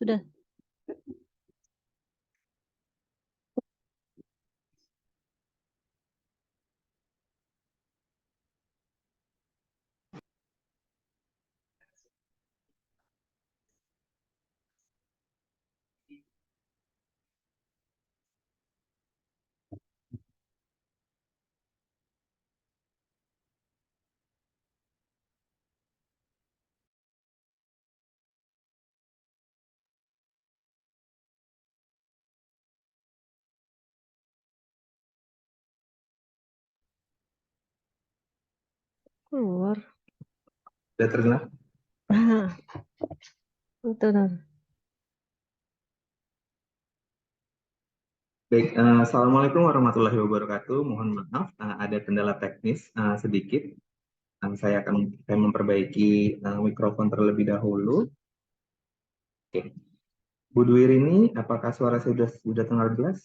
Sudah. Keluar. Sudah terdengar? Betul. Baik, Assalamualaikum warahmatullahi wabarakatuh. Mohon maaf, ada kendala teknis sedikit. Saya memperbaiki mikrofon terlebih dahulu. Oke. Bu Dwi Rini, apakah suara saya sudah terdengar jelas?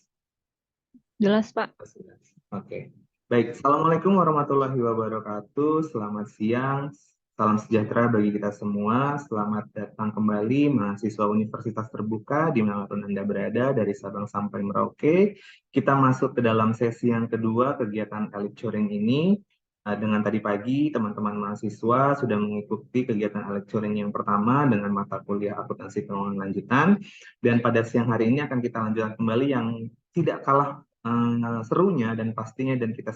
Jelas, Pak. Sudah. Oke. Baik, Assalamualaikum warahmatullahi wabarakatuh. Selamat siang, salam sejahtera bagi kita semua. Selamat datang kembali mahasiswa Universitas Terbuka dimanapun Anda berada, dari Sabang sampai Merauke. Kita masuk ke dalam sesi yang kedua kegiatan lecturing ini. Dengan tadi pagi teman-teman mahasiswa sudah mengikuti kegiatan lecturing yang pertama dengan mata kuliah akuntansi pengelolaan lanjutan. Dan pada siang hari ini akan kita lanjutkan kembali yang tidak kalah serunya dan pastinya, dan kita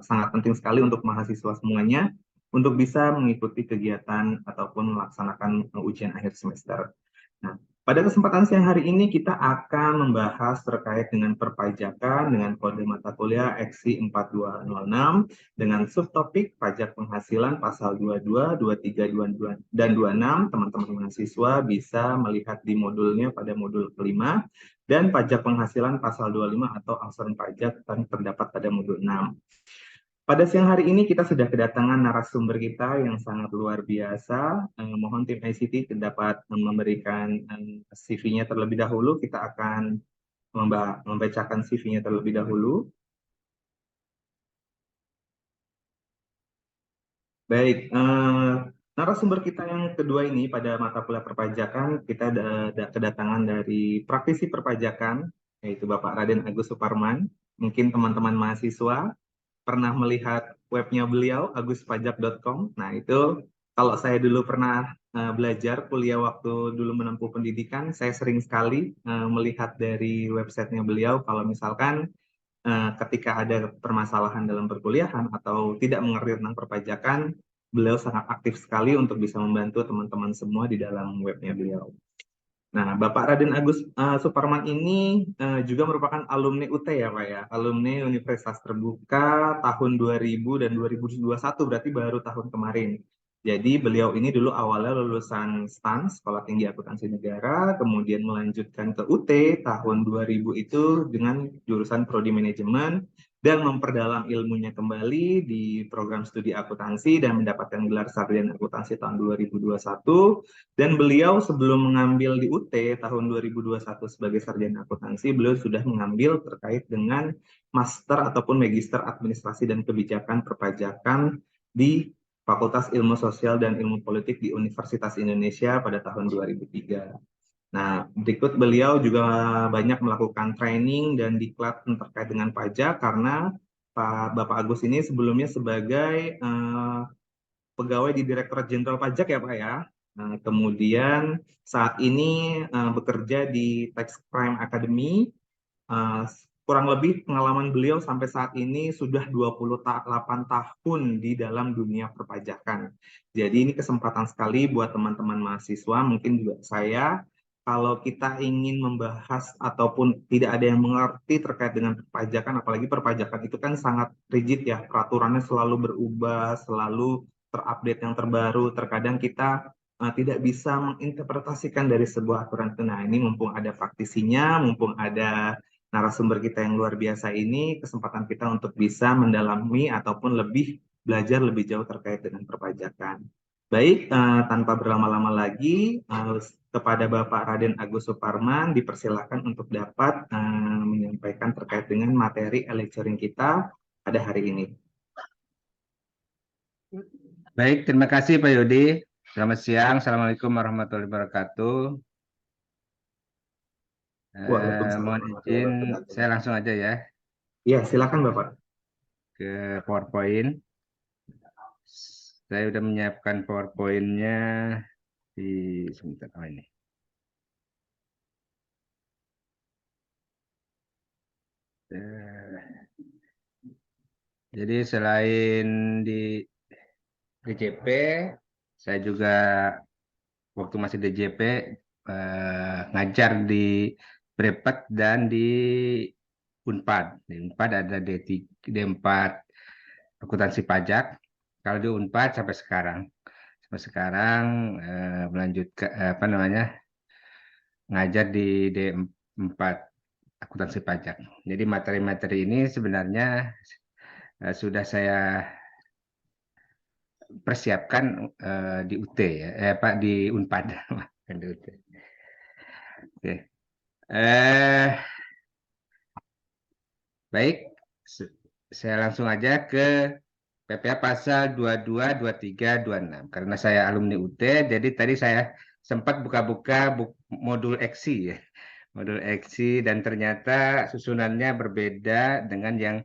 sangat penting sekali untuk mahasiswa semuanya untuk bisa mengikuti kegiatan ataupun melaksanakan ujian akhir semester. Nah, pada kesempatan siang hari ini kita akan membahas terkait dengan perpajakan dengan kode mata kuliah EXI 4206 dengan subtopik pajak penghasilan pasal 22, 23, 22, dan 26. Teman-teman mahasiswa bisa melihat di modulnya pada modul kelima, dan pajak penghasilan pasal 25 atau angsuran pajak terdapat pada modul 6. Pada siang hari ini kita sudah kedatangan narasumber kita yang sangat luar biasa. Mohon tim ICT dapat memberikan CV-nya terlebih dahulu. Kita akan membacakan CV-nya terlebih dahulu. Baik, narasumber kita yang kedua ini pada mata kuliah perpajakan, kita ada kedatangan dari praktisi perpajakan, yaitu Bapak Raden Agus Suparman. Mungkin teman-teman mahasiswa pernah melihat webnya beliau, aguspajak.com. Nah, itu kalau saya dulu pernah belajar kuliah waktu dulu menempuh pendidikan, saya sering sekali melihat dari websitenya beliau kalau misalkan ketika ada permasalahan dalam perkuliahan atau tidak mengerti tentang perpajakan, beliau sangat aktif sekali untuk bisa membantu teman-teman semua di dalam webnya beliau. Nah, Bapak Raden Agus Suparman ini juga merupakan alumni UT ya Pak ya, alumni Universitas Terbuka tahun 2000 dan 2021, berarti baru tahun kemarin. Jadi beliau ini dulu awalnya lulusan STAN, Sekolah Tinggi Akuntansi Negara, kemudian melanjutkan ke UT tahun 2000 itu dengan jurusan Prodi Manajemen, dan memperdalam ilmunya kembali di program studi akuntansi dan mendapatkan gelar sarjana akuntansi tahun 2021. Dan beliau sebelum mengambil di UT tahun 2021 sebagai sarjana akuntansi, beliau sudah mengambil terkait dengan master ataupun magister administrasi dan kebijakan perpajakan di Fakultas Ilmu Sosial dan Ilmu Politik di Universitas Indonesia pada tahun 2003. Nah, berikut beliau juga banyak melakukan training dan diklat terkait dengan pajak karena Bapak Agus ini sebelumnya sebagai pegawai di Direktorat Jenderal Pajak ya Pak ya. Kemudian saat ini bekerja di Tax Crime Academy. Uh, Kurang lebih pengalaman beliau sampai saat ini sudah 28 tahun di dalam dunia perpajakan. Jadi ini kesempatan sekali buat teman-teman mahasiswa, mungkin juga saya, kalau kita ingin membahas ataupun tidak ada yang mengerti terkait dengan perpajakan, apalagi perpajakan itu kan sangat rigid ya, peraturannya selalu berubah, selalu terupdate yang terbaru, terkadang kita tidak bisa menginterpretasikan dari sebuah aturan itu. Nah, ini mumpung ada praktisinya, mumpung ada narasumber kita yang luar biasa ini, kesempatan kita untuk bisa mendalami ataupun lebih belajar lebih jauh terkait dengan perpajakan. Baik, tanpa berlama-lama lagi, kepada Bapak Raden Agus Suparman dipersilakan untuk dapat menyampaikan terkait dengan materi lecturing kita pada hari ini. Baik, terima kasih Pak Yudi. Selamat siang, Assalamualaikum warahmatullahi wabarakatuh. Waalaikumsalam Mohon warahmatullahi izin, wabarakatuh. saya langsung aja ya Ya, silakan Bapak. ke PowerPoint. Saya udah menyiapkan PowerPoint-nya di sebentar. Oh ini. Eh, Jadi selain di DJP, saya juga waktu masih DJP ngajar di Prepad dan di Unpad. Di Unpad ada D4 akuntansi pajak. Kalau di Unpad sampai sekarang melanjutkan apa namanya ngajar di D4 akuntansi pajak. Jadi materi-materi ini sebenarnya sudah saya persiapkan di UT ya, Pak di Unpad, bukan di UT. Oke. Baik, saya langsung aja ke PPh pasal 22, 23, 26. Karena saya alumni UT, jadi tadi saya sempat buka-buka modul EXI ya. Modul EXI dan ternyata susunannya berbeda dengan yang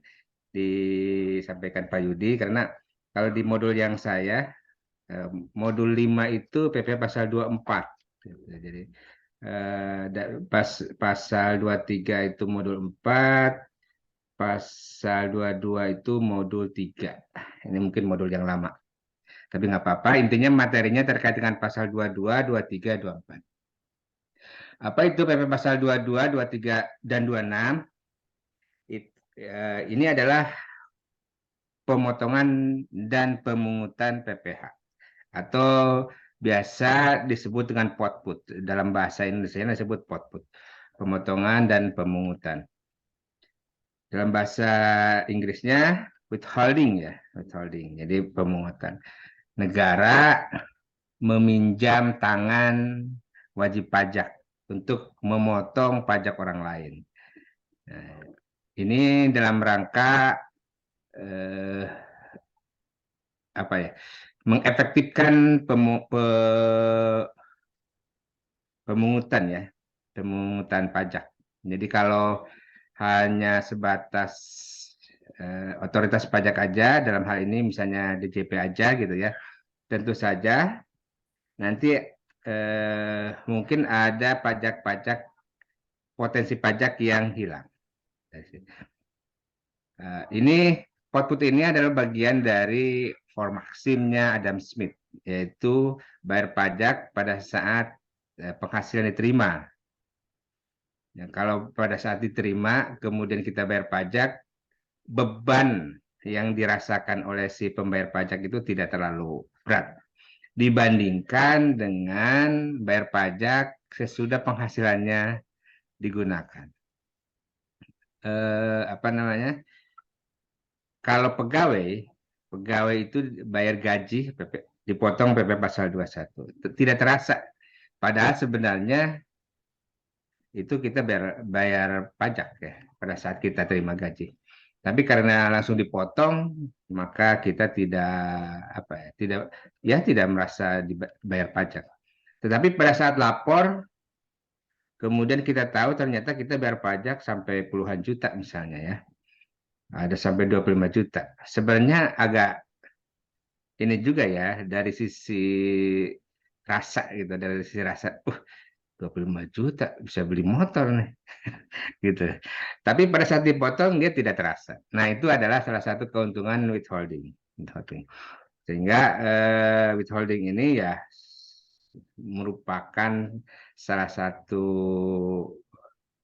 disampaikan Pak Yudi. Karena kalau di modul yang saya, modul 5 itu PPh pasal 24. Jadi pasal 23 itu modul 4, pasal 22 itu modul 3. Ini mungkin modul yang lama. Tapi nggak apa-apa, intinya materinya terkait dengan pasal 22, 23, 24. Apa itu PP pasal 22, 23, dan 26? Ini adalah pemotongan dan pemungutan PPh. Atau biasa disebut dengan potput. Dalam bahasa Indonesia disebut potput. Pemotongan dan pemungutan. Dalam bahasa Inggrisnya withholding ya, withholding. Jadi pemungutan. Negara meminjam tangan wajib pajak untuk memotong pajak orang lain. Nah, ini dalam rangka apa ya? Mengefektifkan pemungutan ya, pemungutan pajak. Jadi kalau hanya sebatas otoritas pajak aja, dalam hal ini misalnya DJP aja gitu ya, tentu saja nanti mungkin ada pajak-pajak potensi pajak yang hilang. Ini output ini adalah bagian dari Maximnya Adam Smith, yaitu bayar pajak pada saat penghasilan diterima. Ya, kalau pada saat diterima, kemudian kita bayar pajak, beban yang dirasakan oleh si pembayar pajak itu tidak terlalu berat dibandingkan dengan bayar pajak sesudah penghasilannya digunakan. Apa namanya? Kalau pegawai itu bayar gaji dipotong PP pasal 21. Tidak terasa. Padahal sebenarnya itu kita bayar pajak ya pada saat kita terima gaji. Tapi karena langsung dipotong, maka kita tidak apa tidak merasa dibayar pajak. Tetapi pada saat lapor, kemudian kita tahu ternyata kita bayar pajak sampai puluhan juta misalnya ya. Ada sampai 25 juta. Sebenarnya agak ini juga ya dari sisi rasa gitu, dari sisi rasa, 25 juta bisa beli motor nih gitu. Tapi pada saat dipotong dia tidak terasa. Nah, itu adalah salah satu keuntungan withholding. Sehingga withholding ini ya merupakan salah satu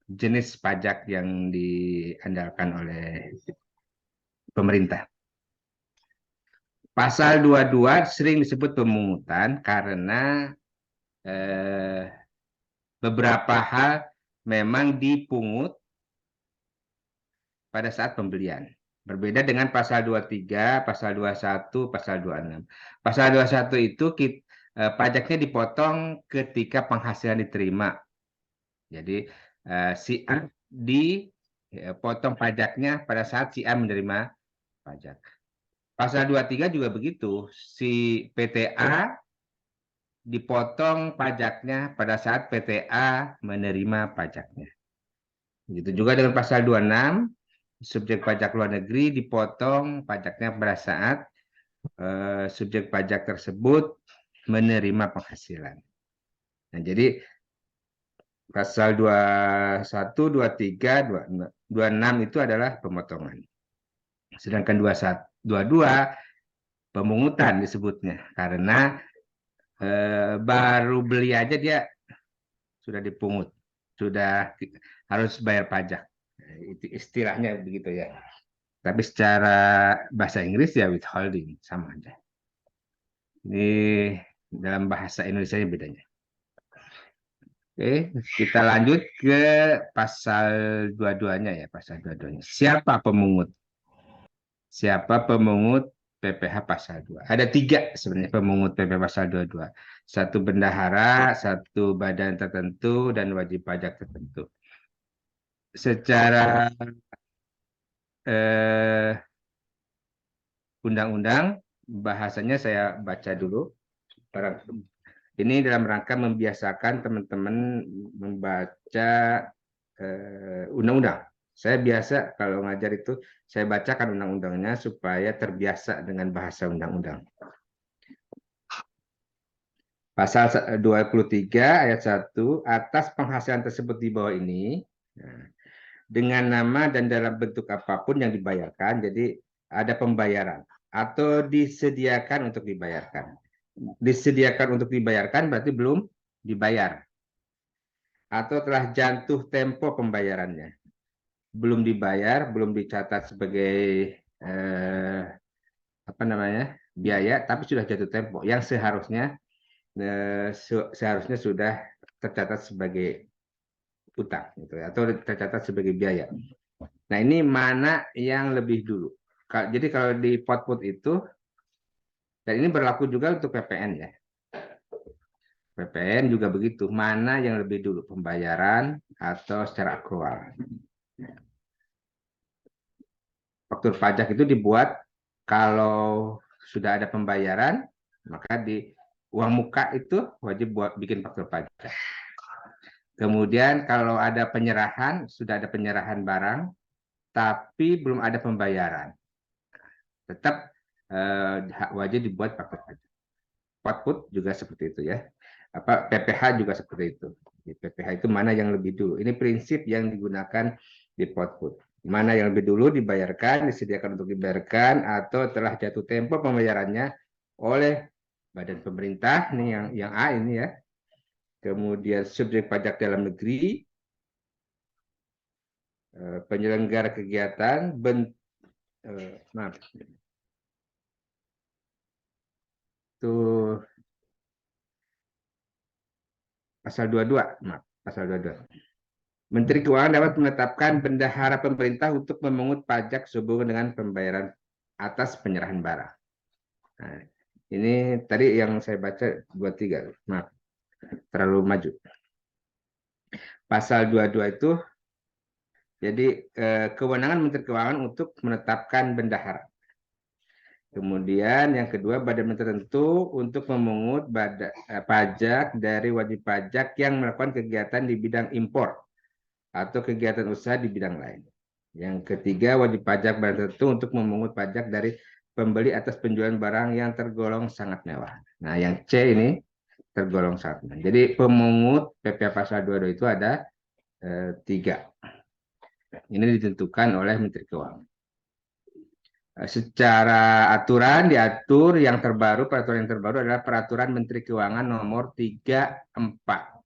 jenis pajak yang diandalkan oleh pemerintah. Pasal 22 sering disebut pemungutan karena beberapa hal memang dipungut pada saat pembelian. Berbeda dengan pasal 23, pasal 21, pasal 26. Pasal 21 itu pajaknya dipotong ketika penghasilan diterima. Jadi si A dipotong pajaknya pada saat si A menerima pajak. Pasal 23 juga begitu. Si PTA dipotong pajaknya pada saat PTA menerima pajaknya. Begitu juga dengan pasal 26, subjek pajak luar negeri dipotong pajaknya pada saat subjek pajak tersebut menerima penghasilan. Nah, jadi pasal 21, 23, 26 itu adalah pemotongan. Sedangkan 21, 22 pemungutan disebutnya karena baru beli aja dia sudah dipungut, sudah harus bayar pajak. Itu istilahnya begitu ya. Tapi secara bahasa Inggris ya withholding, sama aja. Ini dalam bahasa Indonesia bedanya. Oke, kita lanjut ke pasal 22-nya ya, pasal 22-nya. Siapa pemungut? Siapa pemungut PPh pasal 2? Ada 3 sebenarnya pemungut PPh pasal 22. Satu bendahara, satu badan tertentu, dan wajib pajak tertentu. Secara undang-undang, bahasanya saya baca dulu. Ini dalam rangka membiasakan teman-teman membaca undang-undang. Saya biasa kalau ngajar itu, saya bacakan undang-undangnya supaya terbiasa dengan bahasa undang-undang. Pasal 23 ayat 1, atas penghasilan tersebut di bawah ini, dengan nama dan dalam bentuk apapun yang dibayarkan, jadi ada pembayaran atau disediakan untuk dibayarkan. Disediakan untuk dibayarkan berarti belum dibayar. Atau telah jatuh tempo pembayarannya. Belum dibayar, belum dicatat sebagai biaya, tapi sudah jatuh tempo. Yang seharusnya sudah tercatat sebagai utang, gitu, atau tercatat sebagai biaya. Nah, ini mana yang lebih dulu? Jadi kalau di pot-pot itu, dan ini berlaku juga untuk PPN ya. PPN juga begitu. Mana yang lebih dulu, pembayaran atau secara akrual? Faktur pajak itu dibuat kalau sudah ada pembayaran, maka di uang muka itu wajib bikin faktur pajak. Kemudian kalau ada penyerahan, sudah ada penyerahan barang, tapi belum ada pembayaran, tetap wajib dibuat faktur pajak. Pot-pot juga seperti itu ya. PPh juga seperti itu. Di PPh itu mana yang lebih dulu? Ini prinsip yang digunakan di pot-pot. Mana yang lebih dulu dibayarkan, disediakan untuk dibayarkan, atau telah jatuh tempo pembayarannya oleh badan pemerintah, ini yang A ini ya. Kemudian subjek pajak dalam negeri, penyelenggara kegiatan, tuh pasal 22, pasal 22. Menteri Keuangan dapat menetapkan bendahara pemerintah untuk memungut pajak sehubungan dengan pembayaran atas penyerahan barang. Nah, ini tadi yang saya baca 23, maaf, terlalu maju. Pasal 22 itu, jadi kewenangan Menteri Keuangan untuk menetapkan bendahara. Kemudian yang kedua, badan tertentu untuk memungut pajak dari wajib pajak yang melakukan kegiatan di bidang impor atau kegiatan usaha di bidang lain. Yang ketiga, wajib pajak badan tertentu untuk memungut pajak dari pembeli atas penjualan barang yang tergolong sangat mewah. Nah, yang C ini tergolong sangat mewah. Jadi pemungut PPh pasal 22 itu ada 3. Ini ditentukan oleh Menteri Keuangan. Secara aturan diatur yang terbaru, peraturan yang terbaru adalah Peraturan Menteri Keuangan nomor 34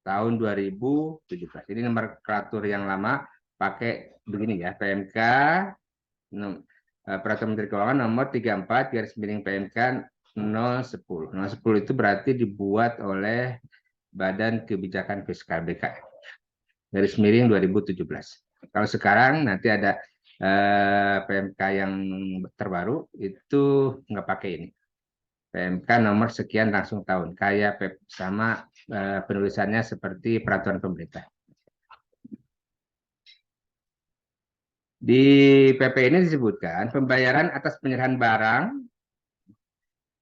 tahun 2017. Ini nomor peraturan yang lama pakai begini ya, PMK Peraturan Menteri Keuangan nomor 34 garis miring PMK 010. 010 itu berarti dibuat oleh Badan Kebijakan Fiskal BK garis miring 2017. Kalau sekarang nanti ada PMK yang terbaru itu nggak pakai ini. PMK nomor sekian langsung tahun, kayak sama penulisannya seperti peraturan pemerintah. Di PP ini disebutkan pembayaran atas penyerahan barang,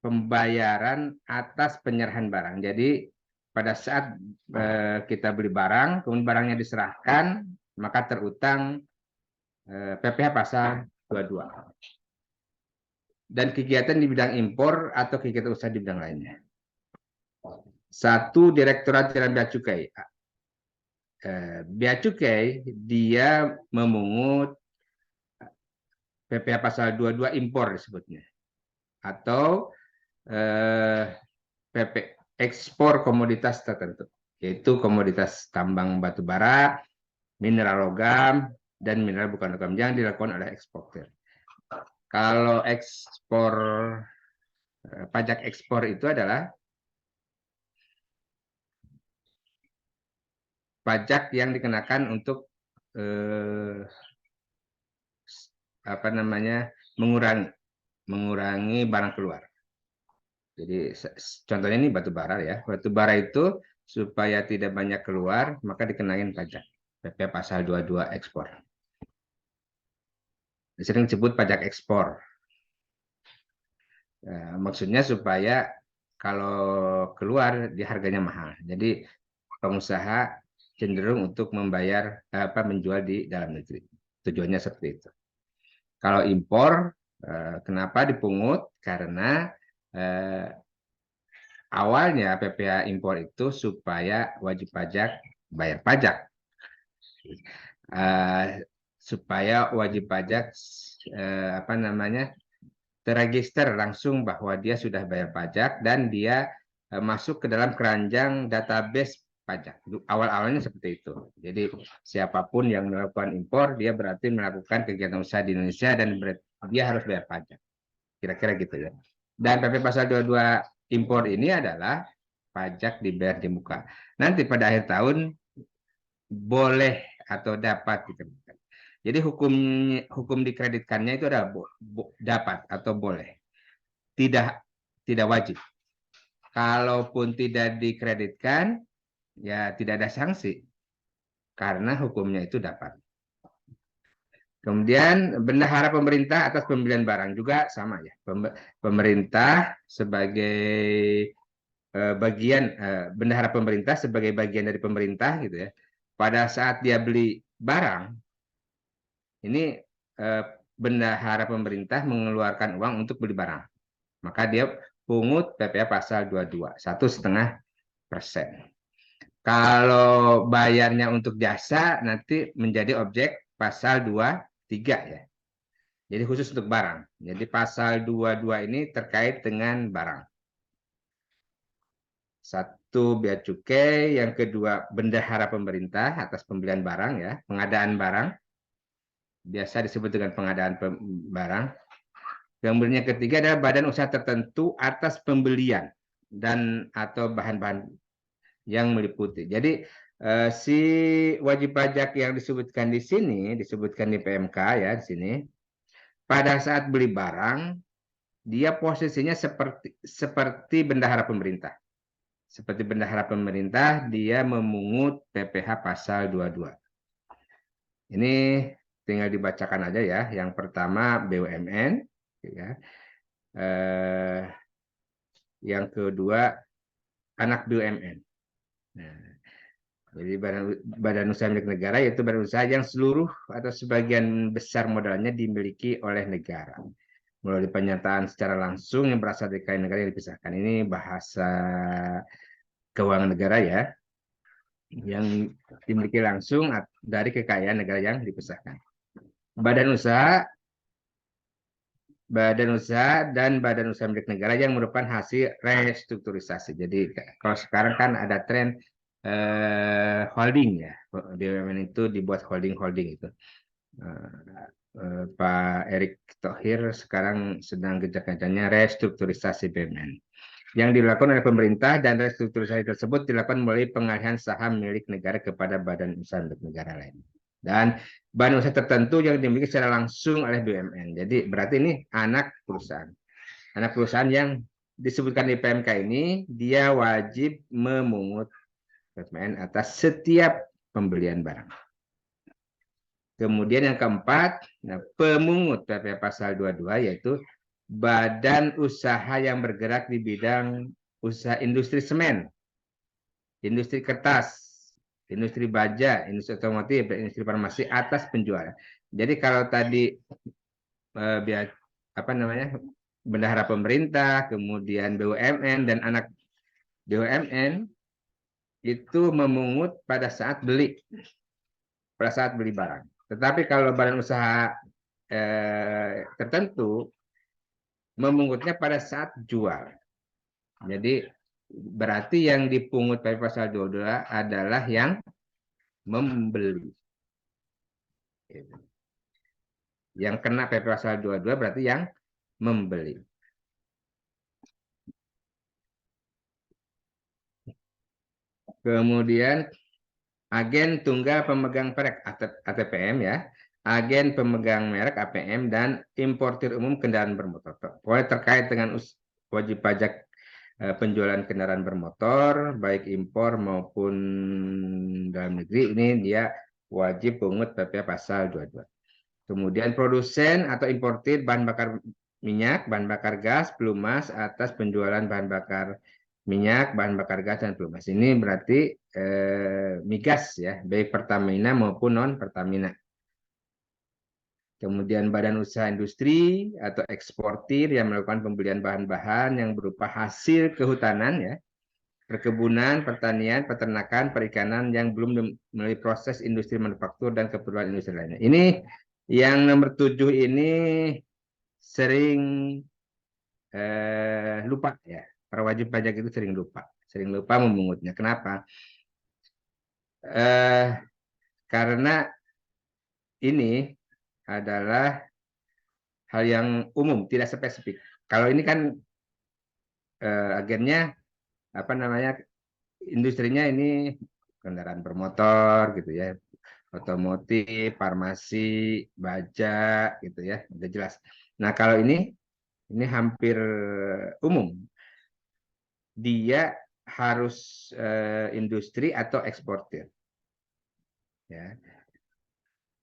pembayaran atas penyerahan barang. Jadi pada saat kita beli barang, kemudian barangnya diserahkan, maka terutang PPh pasal 22. Dan kegiatan di bidang impor atau kegiatan usaha di bidang lainnya. Satu, Direktorat Jenderal Bea Cukai. Bea Cukai dia memungut PPh pasal 22 impor disebutnya. Atau PP ekspor komoditas tertentu, yaitu komoditas tambang batu bara, mineral logam, dan mineral bukan logam yang dilakukan oleh eksportir. Kalau ekspor, pajak ekspor itu adalah pajak yang dikenakan untuk mengurangi barang keluar. Jadi contohnya ini batu bara ya. Batu bara itu supaya tidak banyak keluar, maka dikenain pajak. PPh pasal 22 ekspor. Sering disebut pajak ekspor. Maksudnya supaya kalau keluar di harganya mahal. Jadi pengusaha cenderung untuk menjual di dalam negeri. Tujuannya seperti itu. Kalau impor, kenapa dipungut? Karena awalnya PPh impor itu supaya wajib pajak bayar pajak. Supaya wajib pajak terregister langsung bahwa dia sudah bayar pajak dan dia masuk ke dalam keranjang database pajak. Awal-awalnya seperti itu. Jadi siapapun yang melakukan impor, dia berarti melakukan kegiatan usaha di Indonesia dan dia harus bayar pajak. Kira-kira gitu ya. Dan PPh pasal 22 impor ini adalah pajak dibayar di muka. Nanti pada akhir tahun boleh atau dapat dikenakan. Jadi hukum dikreditkannya itu adalah dapat atau boleh. Tidak wajib. Kalaupun tidak dikreditkan, ya tidak ada sanksi. Karena hukumnya itu dapat. Kemudian bendahara pemerintah atas pembelian barang juga sama ya. Pemerintah sebagai bendahara pemerintah sebagai bagian dari pemerintah gitu ya. Pada saat dia beli barang, ini bendahara pemerintah mengeluarkan uang untuk beli barang. Maka dia pungut PPh pasal 22, 1,5%. Kalau bayarnya untuk jasa nanti menjadi objek pasal 23 ya. Jadi khusus untuk barang. Jadi pasal 22 ini terkait dengan barang. Satu, bea cukai, yang kedua bendahara pemerintah atas pembelian barang ya, pengadaan barang. Biasa disebut dengan pengadaan barang. Kemudian yang ketiga adalah badan usaha tertentu atas pembelian dan atau bahan-bahan yang meliputi. Jadi si wajib pajak yang disebutkan di sini, disebutkan di PMK ya di sini, pada saat beli barang dia posisinya seperti bendahara pemerintah. Seperti bendahara pemerintah, dia memungut PPh pasal 22. Ini tinggal dibacakan aja ya. Yang pertama BUMN, ya. Yang kedua anak BUMN. Nah, jadi badan usaha milik negara yaitu badan usaha yang seluruh atau sebagian besar modalnya dimiliki oleh negara melalui pernyataan secara langsung yang berasal dari kekayaan negara yang dipisahkan. Ini bahasa keuangan negara ya, yang dimiliki langsung dari kekayaan negara yang dipisahkan. Badan usaha dan badan usaha milik negara yang merupakan hasil restrukturisasi. Jadi kalau sekarang kan ada tren holding ya, BUMN itu dibuat holding itu. Pak Erick Thohir sekarang sedang gencar-gencarnya restrukturisasi BUMN yang dilakukan oleh pemerintah, dan restrukturisasi tersebut dilakukan melalui pengalihan saham milik negara kepada badan usaha milik negara lain dan badan usaha tertentu yang dimiliki secara langsung oleh BUMN. Jadi berarti ini anak perusahaan yang disebutkan di PMK ini dia wajib memungut PPN atas setiap pembelian barang. Kemudian yang keempat, pemungut PPh pasal 22 yaitu badan usaha yang bergerak di bidang usaha industri semen industri kertas, industri baja, industri otomotif, dan industri farmasi atas penjualan. Jadi kalau tadi apa namanya, bendahara pemerintah, kemudian BUMN dan anak BUMN itu memungut pada saat beli barang. Tetapi kalau badan usaha tertentu memungutnya pada saat jual. Jadi berarti yang dipungut pada pasal 22 adalah yang membeli. Yang kena PP pasal 22 berarti yang membeli. Kemudian agen tunggal pemegang merek ATPM ya, agen pemegang merek APM dan importir umum kendaraan bermotor. Pokoknya terkait dengan wajib pajak penjualan kendaraan bermotor, baik impor maupun dalam negeri, ini dia wajib pungut PP pasal 22. Kemudian produsen atau importir bahan bakar minyak, bahan bakar gas, pelumas atas penjualan bahan bakar minyak, bahan bakar gas, dan pelumas. Ini berarti migas ya, baik Pertamina maupun non Pertamina. Kemudian badan usaha industri atau eksportir yang melakukan pembelian bahan-bahan yang berupa hasil kehutanan ya, perkebunan, pertanian, peternakan, perikanan yang belum melalui proses industri manufaktur dan keperluan industri lainnya. Ini yang nomor 7 ini sering lupa ya. Para wajib pajak itu sering lupa memungutnya. Kenapa? Karena ini adalah hal yang umum, tidak spesifik. Kalau ini kan agennya apa namanya, industrinya ini kendaraan bermotor gitu ya, otomotif, farmasi, baja gitu ya, udah jelas. Nah kalau ini hampir umum, dia harus industri atau eksportir ya.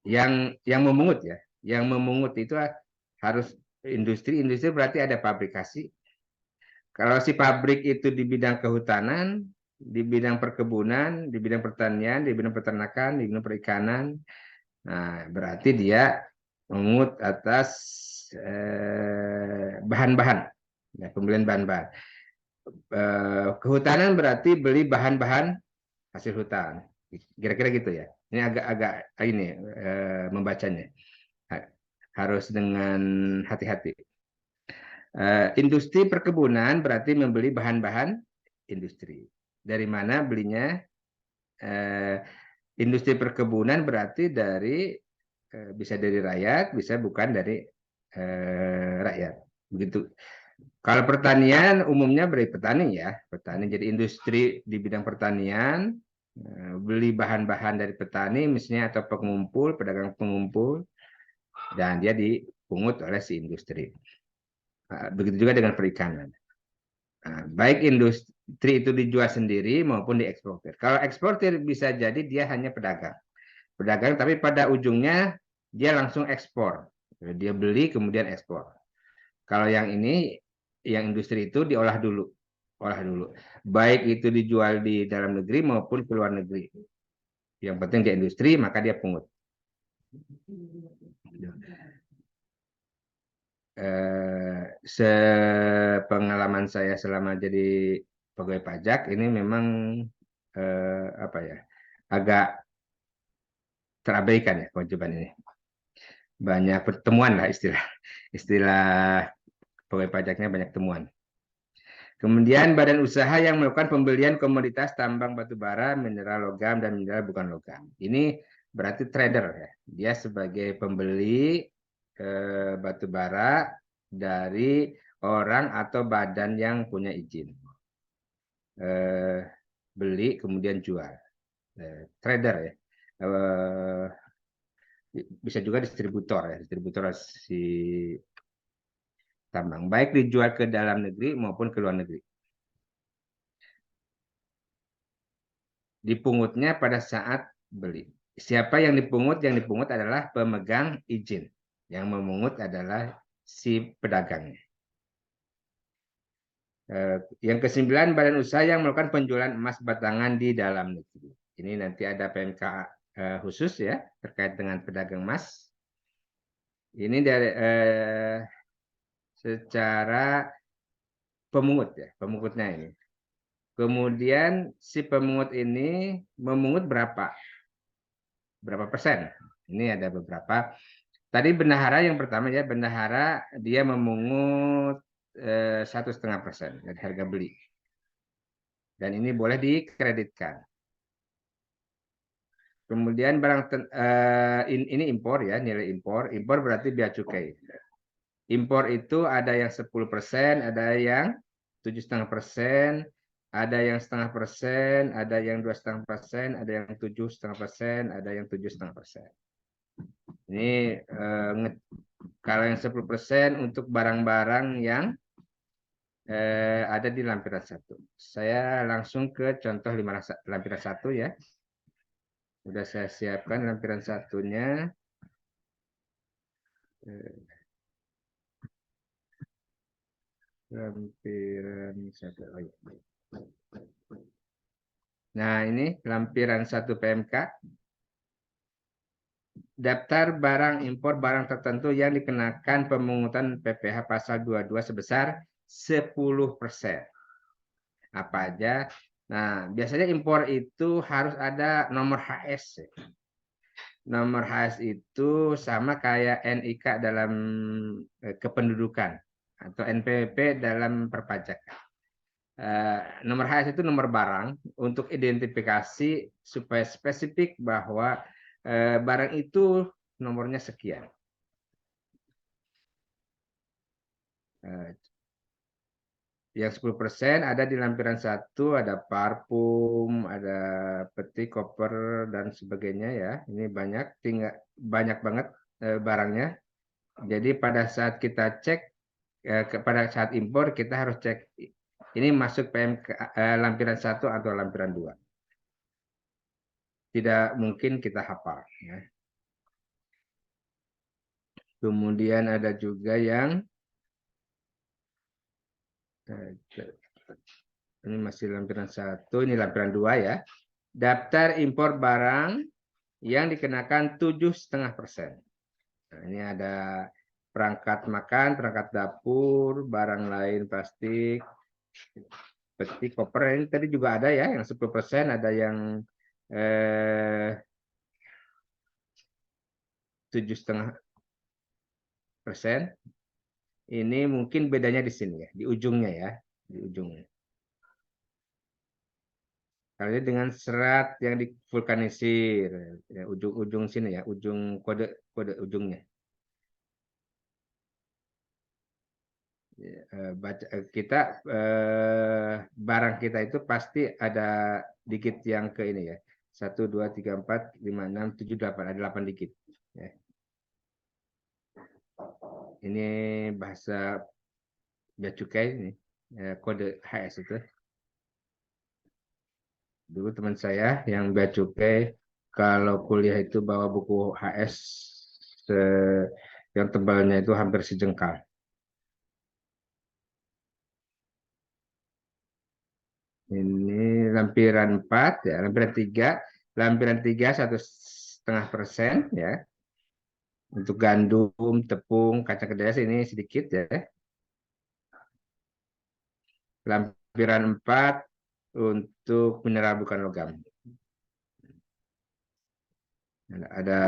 Yang memungut ya, yang memungut itu harus industri berarti ada pabrikasi. Kalau si pabrik itu di bidang kehutanan, di bidang perkebunan, di bidang pertanian, di bidang peternakan, di bidang perikanan, nah berarti dia memungut atas bahan-bahan, ya, pembelian bahan-bahan. Kehutanan berarti beli bahan-bahan hasil hutan, kira-kira gitu ya. Ini agak-agak ini membacanya harus dengan hati-hati. Industri perkebunan berarti membeli bahan-bahan industri. Dari mana belinya? Industri perkebunan berarti dari bisa dari rakyat, bisa bukan dari rakyat. Begitu. Kalau pertanian umumnya dari petani ya, petani. Jadi industri di bidang pertanian beli bahan-bahan dari petani misalnya, atau pengumpul, pedagang pengumpul, dan dia dipungut oleh si industri. Begitu juga dengan perikanan. Baik industri itu dijual sendiri maupun dieksportir. Kalau eksportir bisa jadi dia hanya pedagang. Tapi pada ujungnya dia langsung ekspor. Dia beli kemudian ekspor. Kalau yang ini, yang industri itu diolah dulu. Baik itu dijual di dalam negeri maupun ke luar negeri. Yang penting dia industri, maka dia pungut. Sepengalaman saya selama jadi pegawai pajak ini memang apa ya, agak terabaikan ya kewajiban ini. Banyak pertemuan lah istilah pegawai pajaknya, banyak temuan. Kemudian badan usaha yang melakukan pembelian komoditas tambang batu bara, mineral logam, dan mineral bukan logam. Ini berarti trader ya. Dia sebagai pembeli batu bara dari orang atau badan yang punya izin. Beli kemudian jual. Trader ya. Bisa juga distributor ya, distributor si tambang, baik dijual ke dalam negeri maupun ke luar negeri. Dipungutnya pada saat beli. Siapa yang dipungut? Yang dipungut adalah pemegang izin. Yang memungut adalah si pedagangnya. Yang kesembilan, badan usaha yang melakukan penjualan emas batangan di dalam negeri. Ini nanti ada PMK khusus ya terkait dengan pedagang emas. Ini dari secara pemungut ya, pemungutnya ini. Kemudian si pemungut ini memungut berapa persen? Ini ada beberapa. Tadi bendahara yang pertama ya, bendahara dia memungut 1,5% dari harga beli. Dan ini boleh dikreditkan. Kemudian ini impor ya, nilai impor. Impor berarti bea cukai. Impor itu ada yang 10%, ada yang 7,5%, ada yang 0,5%, ada yang 2,5%, ada yang 7,5%, ada yang 7,5%. Ini kalau yang 10% untuk barang-barang yang ada di lampiran 1. Saya langsung ke contoh lampiran 1 ya. Sudah saya siapkan lampiran 1-nya. Lampiran 1. Oh, ya. Nah, ini lampiran 1 PMK. Daftar barang impor barang tertentu yang dikenakan pemungutan PPh pasal 22 sebesar 10%. Apa aja? Nah, biasanya impor itu harus ada nomor HS. Nomor HS itu sama kayak NIK dalam kependudukan atau NPWP dalam perpajakan. Nomor HS itu nomor barang untuk identifikasi supaya spesifik bahwa barang itu nomornya sekian. Yang 10% ada di lampiran 1, ada parfum, ada peti, koper, dan sebagainya ya. Ini banyak banget barangnya. Jadi pada saat kita cek, pada saat impor kita harus cek ini masuk PMK lampiran 1 atau lampiran 2. Tidak mungkin kita hafal. Ya. Kemudian ada juga yang ini masih lampiran 1, ini lampiran 2 ya. Daftar impor barang yang dikenakan 7,5%. Nah, ini ada perangkat makan, perangkat dapur, barang lain plastik, peti, koper. Ini tadi juga ada ya, yang 10%, ada yang 7,5%. Ini mungkin bedanya di sini ya, di ujungnya ya, di ujungnya. Kalau ini dengan serat yang divulkanisir, ya, ujung sini ya, ujung kode ujungnya. Kita barang kita itu pasti ada dikit yang ke ini ya, 1 2 3 4 5 6 7 8, ada 8 dikit ya. Ini bahasa bea cukai ini ya, kode HS itu. Dulu teman saya yang bea cukai kalau kuliah itu bawa buku HS yang tebalnya itu hampir sejengkal. Ini lampiran 4 ya, lampiran 3, 1,5% ya. Untuk gandum, tepung, kacang kedelai ini sedikit ya. Lampiran 4 untuk mineral bukan logam. Ada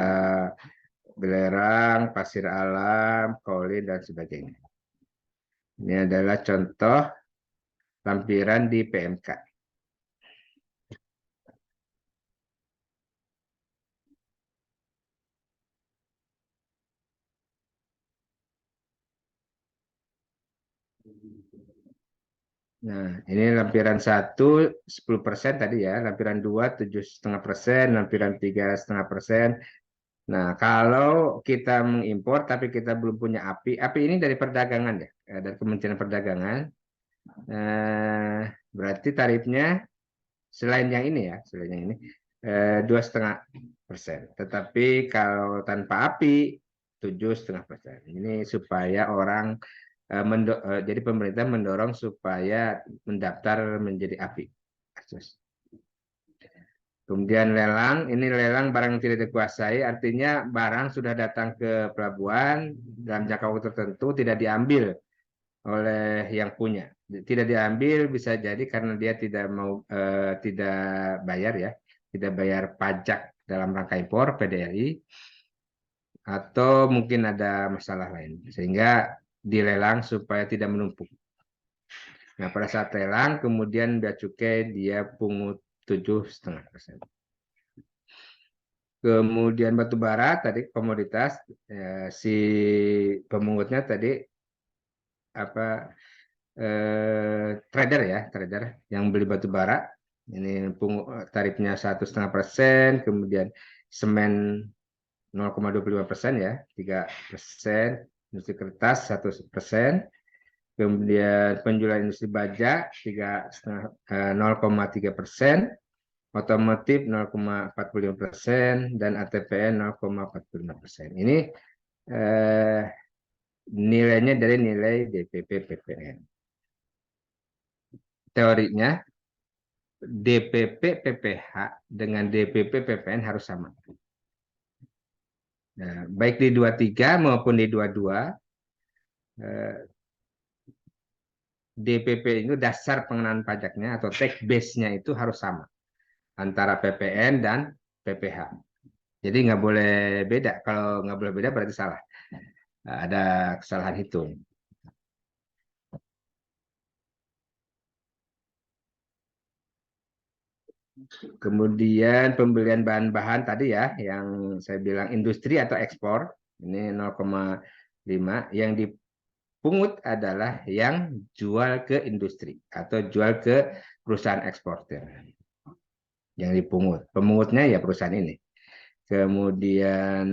belerang, pasir alam, kaolin dan sebagainya. Ini adalah contoh lampiran di PMK. Nah, ini lampiran 1 10% tadi ya, lampiran 2 7,5%, lampiran 3,5%. Nah, kalau kita mengimpor tapi kita belum punya API ini dari perdagangan ya, dari Kementerian Perdagangan. Berarti tarifnya selain yang ini ya, 2,5%. Tetapi kalau tanpa API 7,5%. Ini supaya orang jadi pemerintah mendorong supaya mendaftar menjadi API. Kemudian lelang, ini lelang barang yang tidak dikuasai, artinya barang sudah datang ke pelabuhan dalam jangka waktu tertentu tidak diambil oleh yang punya. Tidak diambil bisa jadi karena dia tidak bayar ya, tidak bayar pajak dalam rangka impor PDRI, atau mungkin ada masalah lain sehingga dilelang supaya tidak menumpuk. Nah, pada saat lelang kemudian bea cukai dia pungut 7,5%. Kemudian batu bara tadi komoditas, si pemungutnya tadi apa, trader yang beli batu bara ini tarifnya 1,5%, kemudian semen 0,25% ya, 3%, industri kertas 1%, kemudian penjualan industri baja 0,3%, otomotif 0,45%, dan ATPN 0,45%. Ini nilainya dari nilai DPP PPN. Teorinya DPP PPH dengan DPP PPN harus sama. Nah, baik di 23 maupun di 22, DPP itu dasar pengenaan pajaknya atau tax base-nya itu harus sama antara PPN dan PPH. Jadi nggak boleh beda. Kalau nggak boleh beda berarti salah. Ada kesalahan hitung. Kemudian pembelian bahan-bahan tadi ya, yang saya bilang industri atau ekspor, ini 0,5. Yang dipungut adalah yang jual ke industri atau jual ke perusahaan eksportir. Yang dipungut. Pemungutnya ya perusahaan ini. Kemudian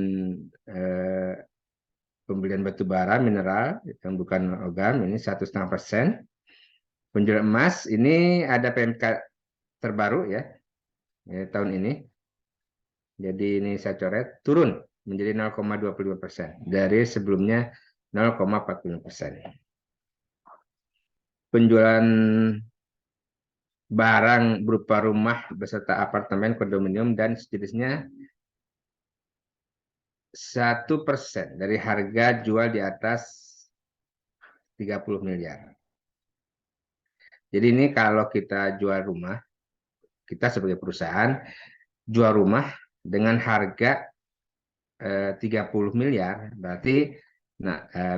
pembelian batu bara mineral yang bukan logam ini 1,5%. Penjualan emas ini ada PMK terbaru ya, tahun ini. Jadi ini saya coret turun menjadi 0,25% dari sebelumnya 0,45%. Penjualan barang berupa rumah beserta apartemen, kondominium dan sejenisnya 1% dari harga jual di atas 30 miliar. Jadi ini kalau kita jual rumah, kita sebagai perusahaan jual rumah dengan harga 30 miliar, berarti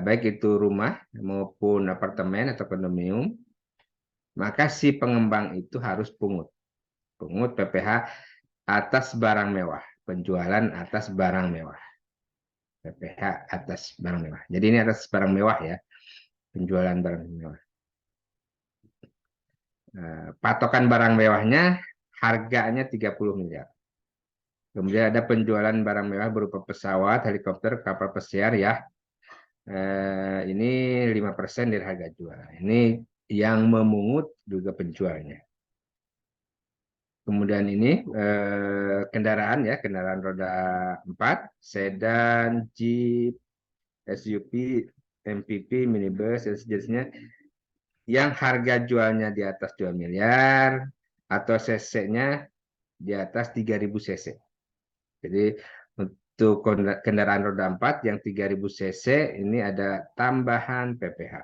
baik itu rumah maupun apartemen atau kondominium, maka si pengembang itu harus pungut PPH atas barang mewah, penjualan atas barang mewah. PPH atas barang mewah. Jadi ini atas barang mewah ya, penjualan barang mewah. Patokan barang mewahnya harganya 30 miliar. Kemudian ada penjualan barang mewah berupa pesawat, helikopter, kapal pesiar ya. Ini 5% dari harga jual. Ini yang memungut juga penjualnya. Kemudian ini kendaraan ya, kendaraan roda 4, sedan, jeep, SUV, MPV, minibus, dan sejenisnya yang harga jualnya di atas 2 miliar atau cc-nya di atas 3000 cc. Jadi untuk kendaraan roda 4 yang 3000 cc ini ada tambahan PPH.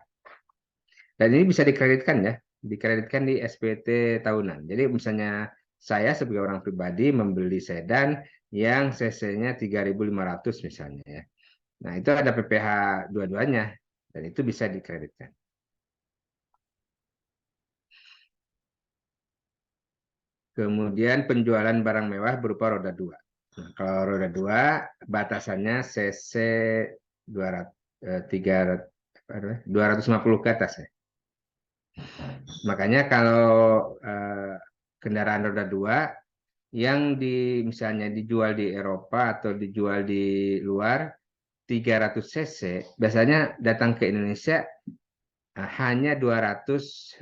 Dan ini bisa dikreditkan ya, dikreditkan di SPT tahunan. Jadi misalnya saya sebagai orang pribadi membeli sedan yang cc-nya 3500 misalnya ya. Nah, itu ada PPH dua-duanya dan itu bisa dikreditkan. Kemudian penjualan barang mewah berupa roda 2. Nah, kalau roda 2 batasannya cc 250 ke atas ya. Makanya kalau kendaraan roda 2 yang misalnya dijual di Eropa atau dijual di luar 300 cc, biasanya datang ke Indonesia hanya 250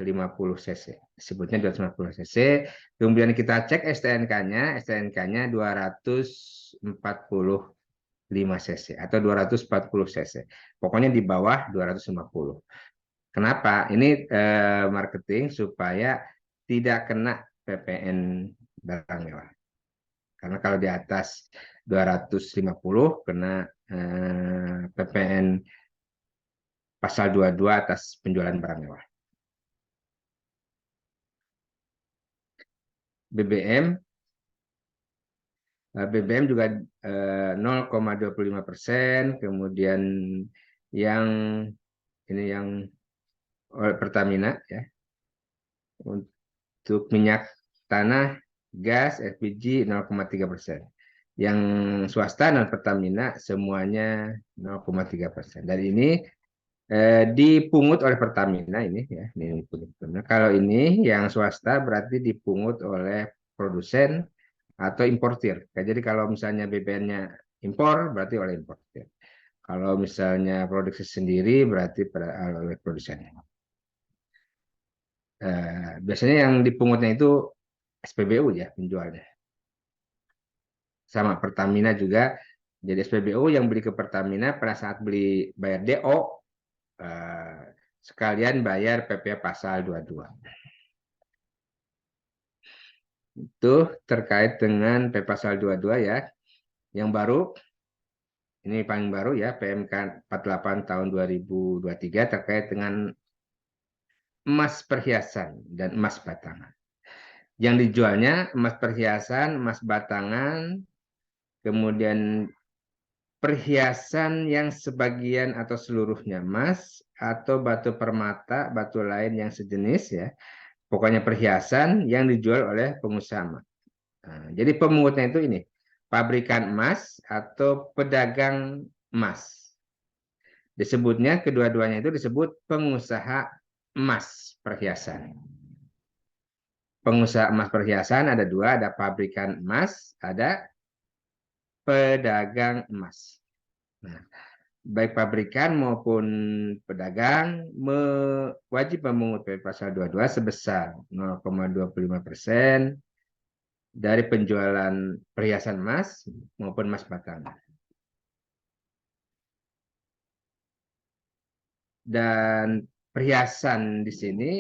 cc. Sebutnya 250 cc. Kemudian kita cek STNK-nya, STNK-nya 240 cc atau 240 cc. Pokoknya di bawah 250. Kenapa? Ini marketing supaya tidak kena PPN barang mewah. Karena kalau di atas 250 kena PPN pasal 22 atas penjualan barang mewah. BBM juga 0,25%, kemudian yang ini yang oleh Pertamina ya, untuk minyak tanah, gas, LPG 0,3%. Yang swasta non Pertamina semuanya 0,3%. Dan ini dipungut oleh Pertamina ini ya. Ini Pertamina. Kalau ini yang swasta berarti dipungut oleh produsen atau importir. Jadi kalau misalnya BBM-nya impor berarti oleh importir. Kalau misalnya produksi sendiri berarti oleh produsen. Biasanya yang dipungutnya itu SPBU ya penjualnya. Sama Pertamina juga. Jadi SPBU yang beli ke Pertamina pada saat beli bayar DO sekalian bayar PP pasal 22. Itu terkait dengan PP pasal 22 ya. Yang baru ini paling baru ya, PMK 48 tahun 2023 terkait dengan emas perhiasan dan emas batangan. Yang dijualnya emas perhiasan, emas batangan, kemudian perhiasan yang sebagian atau seluruhnya emas, atau batu permata, batu lain yang sejenis ya. Pokoknya perhiasan yang dijual oleh pengusaha emas. Nah, jadi pemungutnya itu ini, pabrikan emas atau pedagang emas. Disebutnya kedua-duanya itu disebut pengusaha emas perhiasan. Pengusaha emas perhiasan ada dua, ada pabrikan emas, ada pedagang emas. Nah, baik pabrikan maupun pedagang wajib memungut PP pasal 22 sebesar 0,25% dari penjualan perhiasan emas maupun emas batangan. Dan perhiasan di sini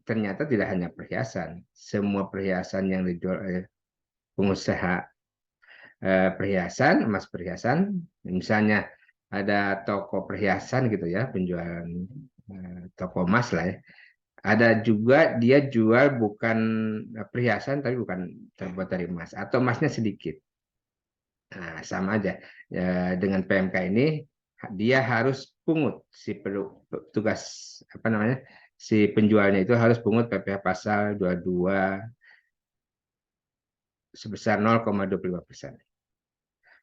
ternyata tidak hanya perhiasan, semua perhiasan yang dijual oleh pengusaha perhiasan, emas perhiasan, misalnya ada toko perhiasan gitu ya, penjualan toko emas lah ya. Ada juga dia jual bukan perhiasan tapi bukan terbuat dari emas atau emasnya sedikit. Nah, sama aja ya, dengan PMK ini dia harus pungut si tugas apa namanya si penjualnya itu harus pungut PPh pasal 22 sebesar 0,25%.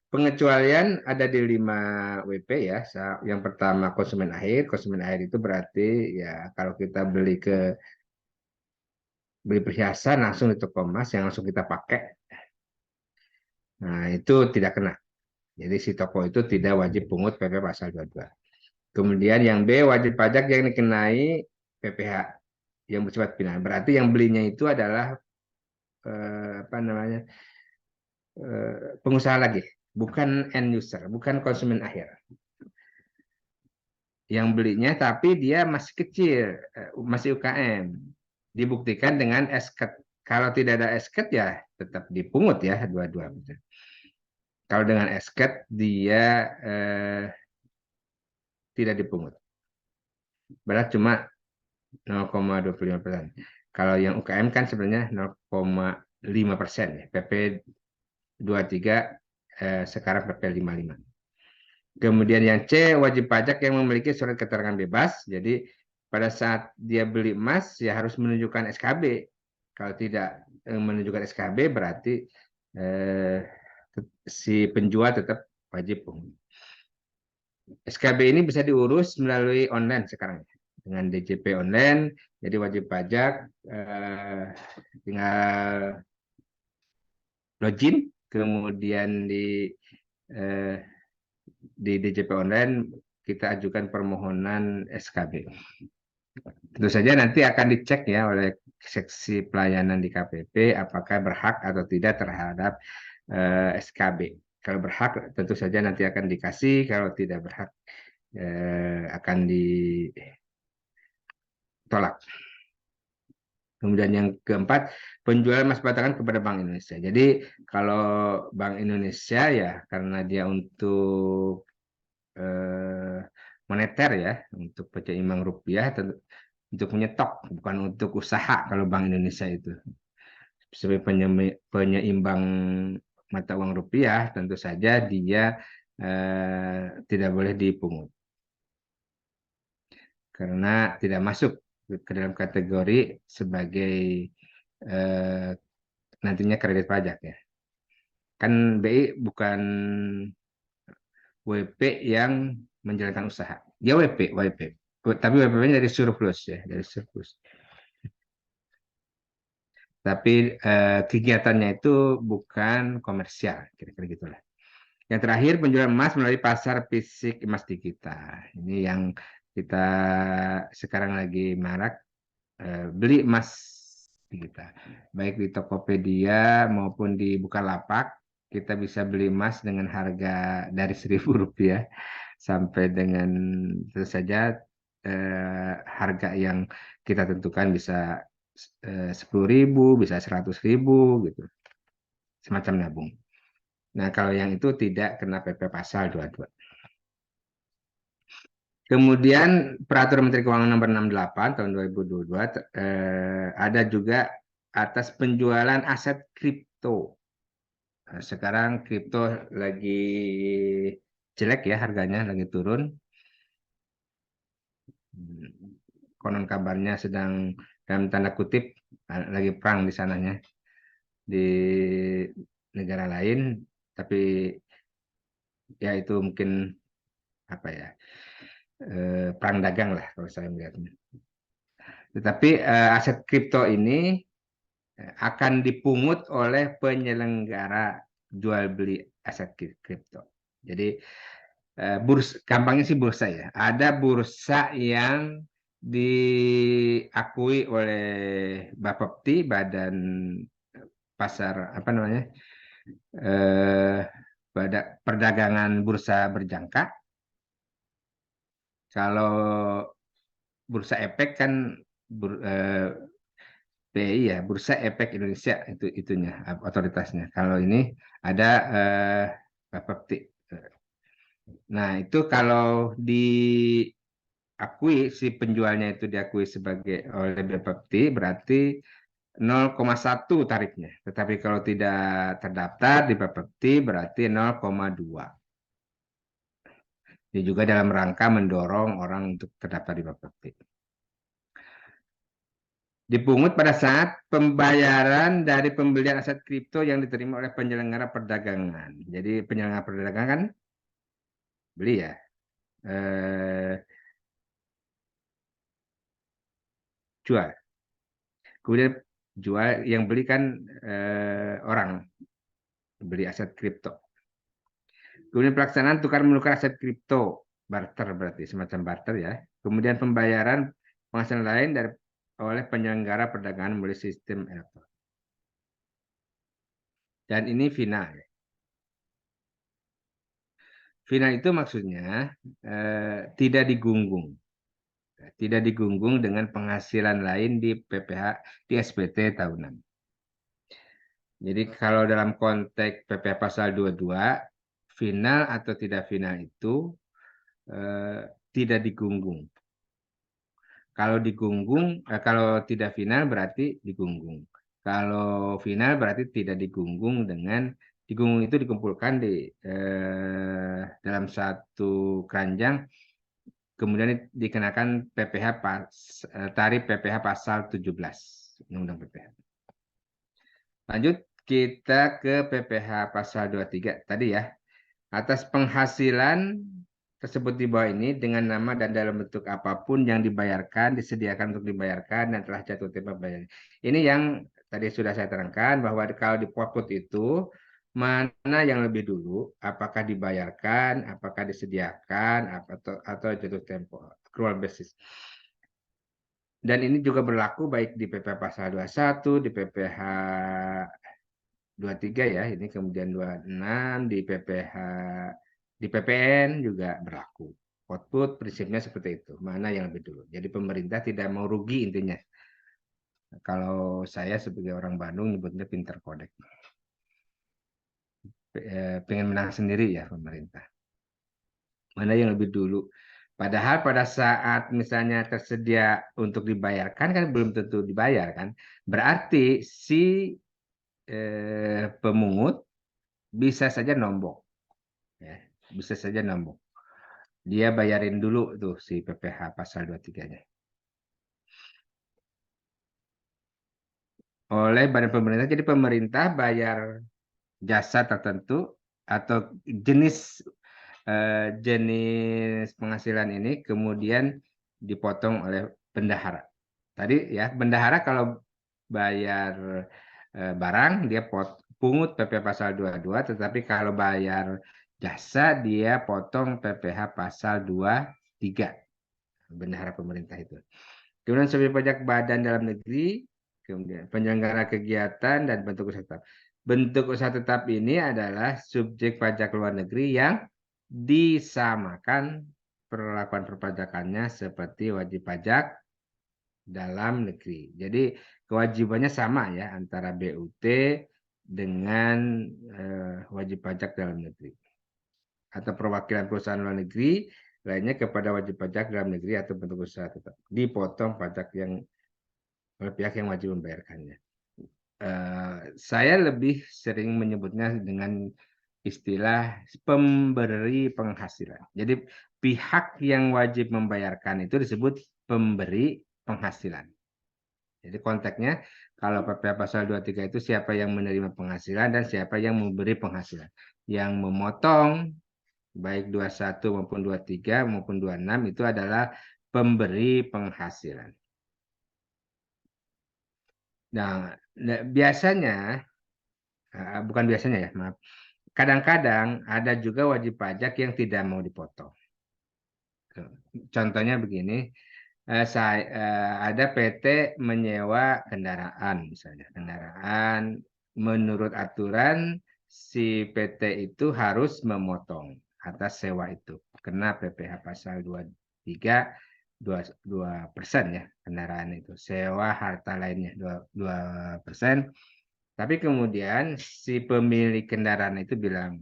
Pengecualian ada di 5 WP ya. Yang pertama konsumen akhir. Konsumen akhir itu berarti ya kalau kita beli perhiasan langsung di toko emas yang langsung kita pakai. Nah, itu tidak kena. Jadi si toko itu tidak wajib pungut PP pasal 22. Kemudian yang B wajib pajak yang dikenai PPh yang bersifat final. Berarti yang belinya itu adalah pengusaha lagi, bukan end user, bukan konsumen akhir. Yang belinya tapi dia masih kecil, masih UKM. Dibuktikan dengan esket. Kalau tidak ada esket ya tetap dipungut ya dua-dua. Kalau dengan esket dia tidak dipungut. Berarti cuma 0,25%. Kalau yang UKM kan sebenarnya 0,5% ya. PP 23 sekarang PP 55. Kemudian yang C wajib pajak yang memiliki surat keterangan bebas. Jadi pada saat dia beli emas ya harus menunjukkan SKB. Kalau tidak menunjukkan SKB berarti si penjual tetap wajib pungut. SKB ini bisa diurus melalui online sekarang dengan DJP online. Jadi wajib pajak tinggal login, kemudian di DJP online kita ajukan permohonan SKB. Tentu saja nanti akan dicek ya oleh seksi pelayanan di KPP apakah berhak atau tidak terhadap SKB. Kalau berhak tentu saja nanti akan dikasih, kalau tidak berhak akan ditolak. Kemudian yang keempat, penjualan emas batangan kepada Bank Indonesia. Jadi kalau Bank Indonesia ya karena dia untuk moneter ya, untuk penyeimbang rupiah, untuk menyetok, bukan untuk usaha kalau Bank Indonesia itu. Sebagai penyeimbang mata uang rupiah, tentu saja dia tidak boleh dipungut. Karena tidak masuk ke dalam kategori sebagai nantinya kredit pajak ya. Kan BI bukan WP yang menjalankan usaha. Dia WP. Tapi WP-nya dari surplus ya, dari surplus. Tapi kegiatannya itu bukan komersial, kira-kira gitulah. Yang terakhir, penjualan emas melalui pasar fisik emas di kita. Ini yang kita sekarang lagi marak, beli emas di kita. Baik di Tokopedia maupun di Bukalapak, kita bisa beli emas dengan harga dari Rp1.000 sampai dengan tentu saja harga yang kita tentukan bisa 10.000, bisa 100.000 gitu. Semacam nabung. Nah, kalau yang itu tidak kena PP pasal 22. Kemudian Peraturan Menteri Keuangan Nomor 68 tahun 2022 ada juga atas penjualan aset kripto. Nah, sekarang kripto lagi jelek ya harganya, lagi turun. Konon kabarnya sedang dalam tanda kutip lagi perang di sananya di negara lain, tapi ya itu mungkin apa ya, perang dagang lah kalau saya melihatnya. Tetapi aset kripto ini akan dipungut oleh penyelenggara jual beli aset kripto. Jadi gampangnya sih bursa ya. Ada bursa yang diakui oleh Bapepti, Badan Pasar apa namanya, perdagangan bursa berjangka. Kalau bursa efek kan BI ya, Bursa Efek Indonesia itu itunya otoritasnya. Kalau ini ada Bapepti. Nah, itu kalau diakui si penjualnya itu diakui sebagai oleh Bapepti berarti 0,1 tarifnya. Tetapi kalau tidak terdaftar di Bapepti berarti 0,2. Ini juga dalam rangka mendorong orang untuk terdaftar di Bapepti. Dipungut pada saat pembayaran dari pembelian aset kripto yang diterima oleh penyelenggara perdagangan. Jadi penyelenggara perdagangan kan beli ya. Jual. Kemudian jual, yang beli kan orang beli aset kripto. Kemudian pelaksanaan tukar menukar aset kripto, barter berarti semacam barter ya. Kemudian pembayaran penghasilan lain oleh penyelenggara perdagangan melalui sistem elektronik. Dan ini final. Final itu maksudnya tidak digunggung. Tidak digunggung dengan penghasilan lain di PPh, di SPT tahunan. Jadi kalau dalam konteks PPh pasal 22, final atau tidak final itu tidak digunggung. Kalau digunggung, kalau tidak final berarti digunggung. Kalau final berarti tidak digunggung dengan digunggung itu dikumpulkan di dalam satu keranjang, kemudian dikenakan tarif PPh pasal 17 Undang-Undang PPh. Lanjut kita ke PPh pasal 23 tadi ya. Atas penghasilan tersebut di bawah ini dengan nama dan dalam bentuk apapun yang dibayarkan, disediakan untuk dibayarkan dan telah jatuh tempo bayar. Ini yang tadi sudah saya terangkan bahwa kalau di output itu mana yang lebih dulu, apakah dibayarkan, apakah disediakan, atau jatuh tempo, accrual basis. Dan ini juga berlaku baik di PPh pasal 21, di PPh 23 ya, ini kemudian 26 di PPh, di PPN juga berlaku. Output prinsipnya seperti itu, mana yang lebih dulu. Jadi pemerintah tidak mau rugi intinya. Kalau saya sebagai orang Bandung nyebutnya pinter kodek. Pengen menang sendiri ya pemerintah. Mana yang lebih dulu. Padahal pada saat misalnya tersedia untuk dibayarkan kan belum tentu dibayar kan. Berarti si pemungut bisa saja nombok. Ya, bisa saja nombok. Dia bayarin dulu tuh si PPh pasal 23-nya. Oleh badan pemerintah. Jadi pemerintah bayar jasa tertentu atau jenis jenis penghasilan ini kemudian dipotong oleh bendahara. Tadi ya, bendahara kalau bayar barang dia pungut PP pasal 22, tetapi kalau bayar jasa dia potong PPh pasal 23. Bendahara pemerintah itu. Kemudian subjek pajak badan dalam negeri, kemudian penyelenggara kegiatan dan bentuk usaha tetap. Bentuk usaha tetap ini adalah subjek pajak luar negeri yang disamakan perlakuan perpajakannya seperti wajib pajak dalam negeri. Jadi kewajibannya sama ya antara BUT dengan wajib pajak dalam negeri. Atau perwakilan perusahaan luar negeri lainnya kepada wajib pajak dalam negeri atau bentuk usaha tetap. Dipotong pajak yang oleh pihak yang wajib membayarkannya. Saya lebih sering menyebutnya dengan istilah pemberi penghasilan. Jadi pihak yang wajib membayarkan itu disebut pemberi penghasilan. Jadi konteksnya kalau PPh pasal 23 itu siapa yang menerima penghasilan dan siapa yang memberi penghasilan. Yang memotong baik 21 maupun 23 maupun 26 itu adalah pemberi penghasilan. Nah, biasanya bukan biasanya ya, maaf. Kadang-kadang ada juga wajib pajak yang tidak mau dipotong. Contohnya begini, ada PT menyewa kendaraan misalnya. Kendaraan menurut aturan si PT itu harus memotong atas sewa itu. Kena PPh pasal 23 2% ya kendaraan itu. Sewa harta lainnya 2%. Tapi kemudian si pemilik kendaraan itu bilang,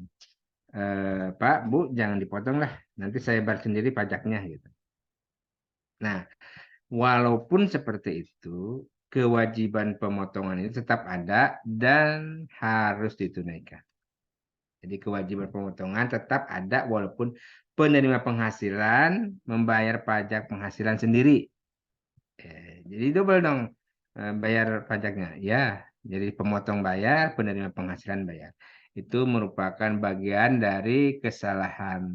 Pak, Bu, jangan dipotong lah. Nanti saya bayar sendiri pajaknya gitu. Nah, walaupun seperti itu, kewajiban pemotongan itu tetap ada dan harus ditunaikan. Jadi kewajiban pemotongan tetap ada walaupun penerima penghasilan membayar pajak penghasilan sendiri. Jadi double dong bayar pajaknya. Ya, jadi pemotong bayar, penerima penghasilan bayar. Itu merupakan bagian dari kesalahan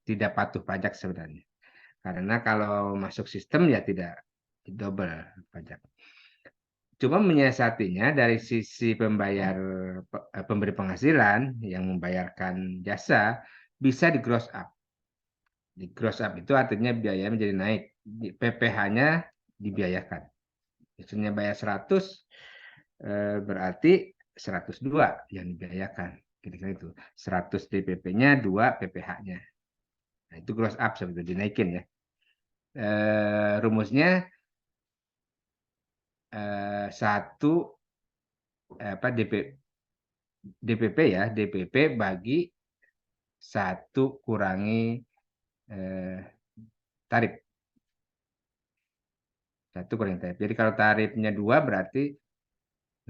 tidak patuh pajak sebenarnya. Karena kalau masuk sistem ya tidak double pajak. Cuma menyiasatinya dari sisi pemberi penghasilan yang membayarkan jasa bisa di gross up. Di gross up itu artinya biaya menjadi naik. PPh-nya dibiayakan. Misalnya bayar 100 berarti 102 yang dibiayakan. Kira-kira itu. 100 DPP-nya, 2 PPh-nya. Nah, itu gross up sebetulnya dinaikin ya. Rumusnya satu DPP ya, DPP bagi 1 kurangi tarif. 1 kurangi tarif. Jadi kalau tarifnya 2 berarti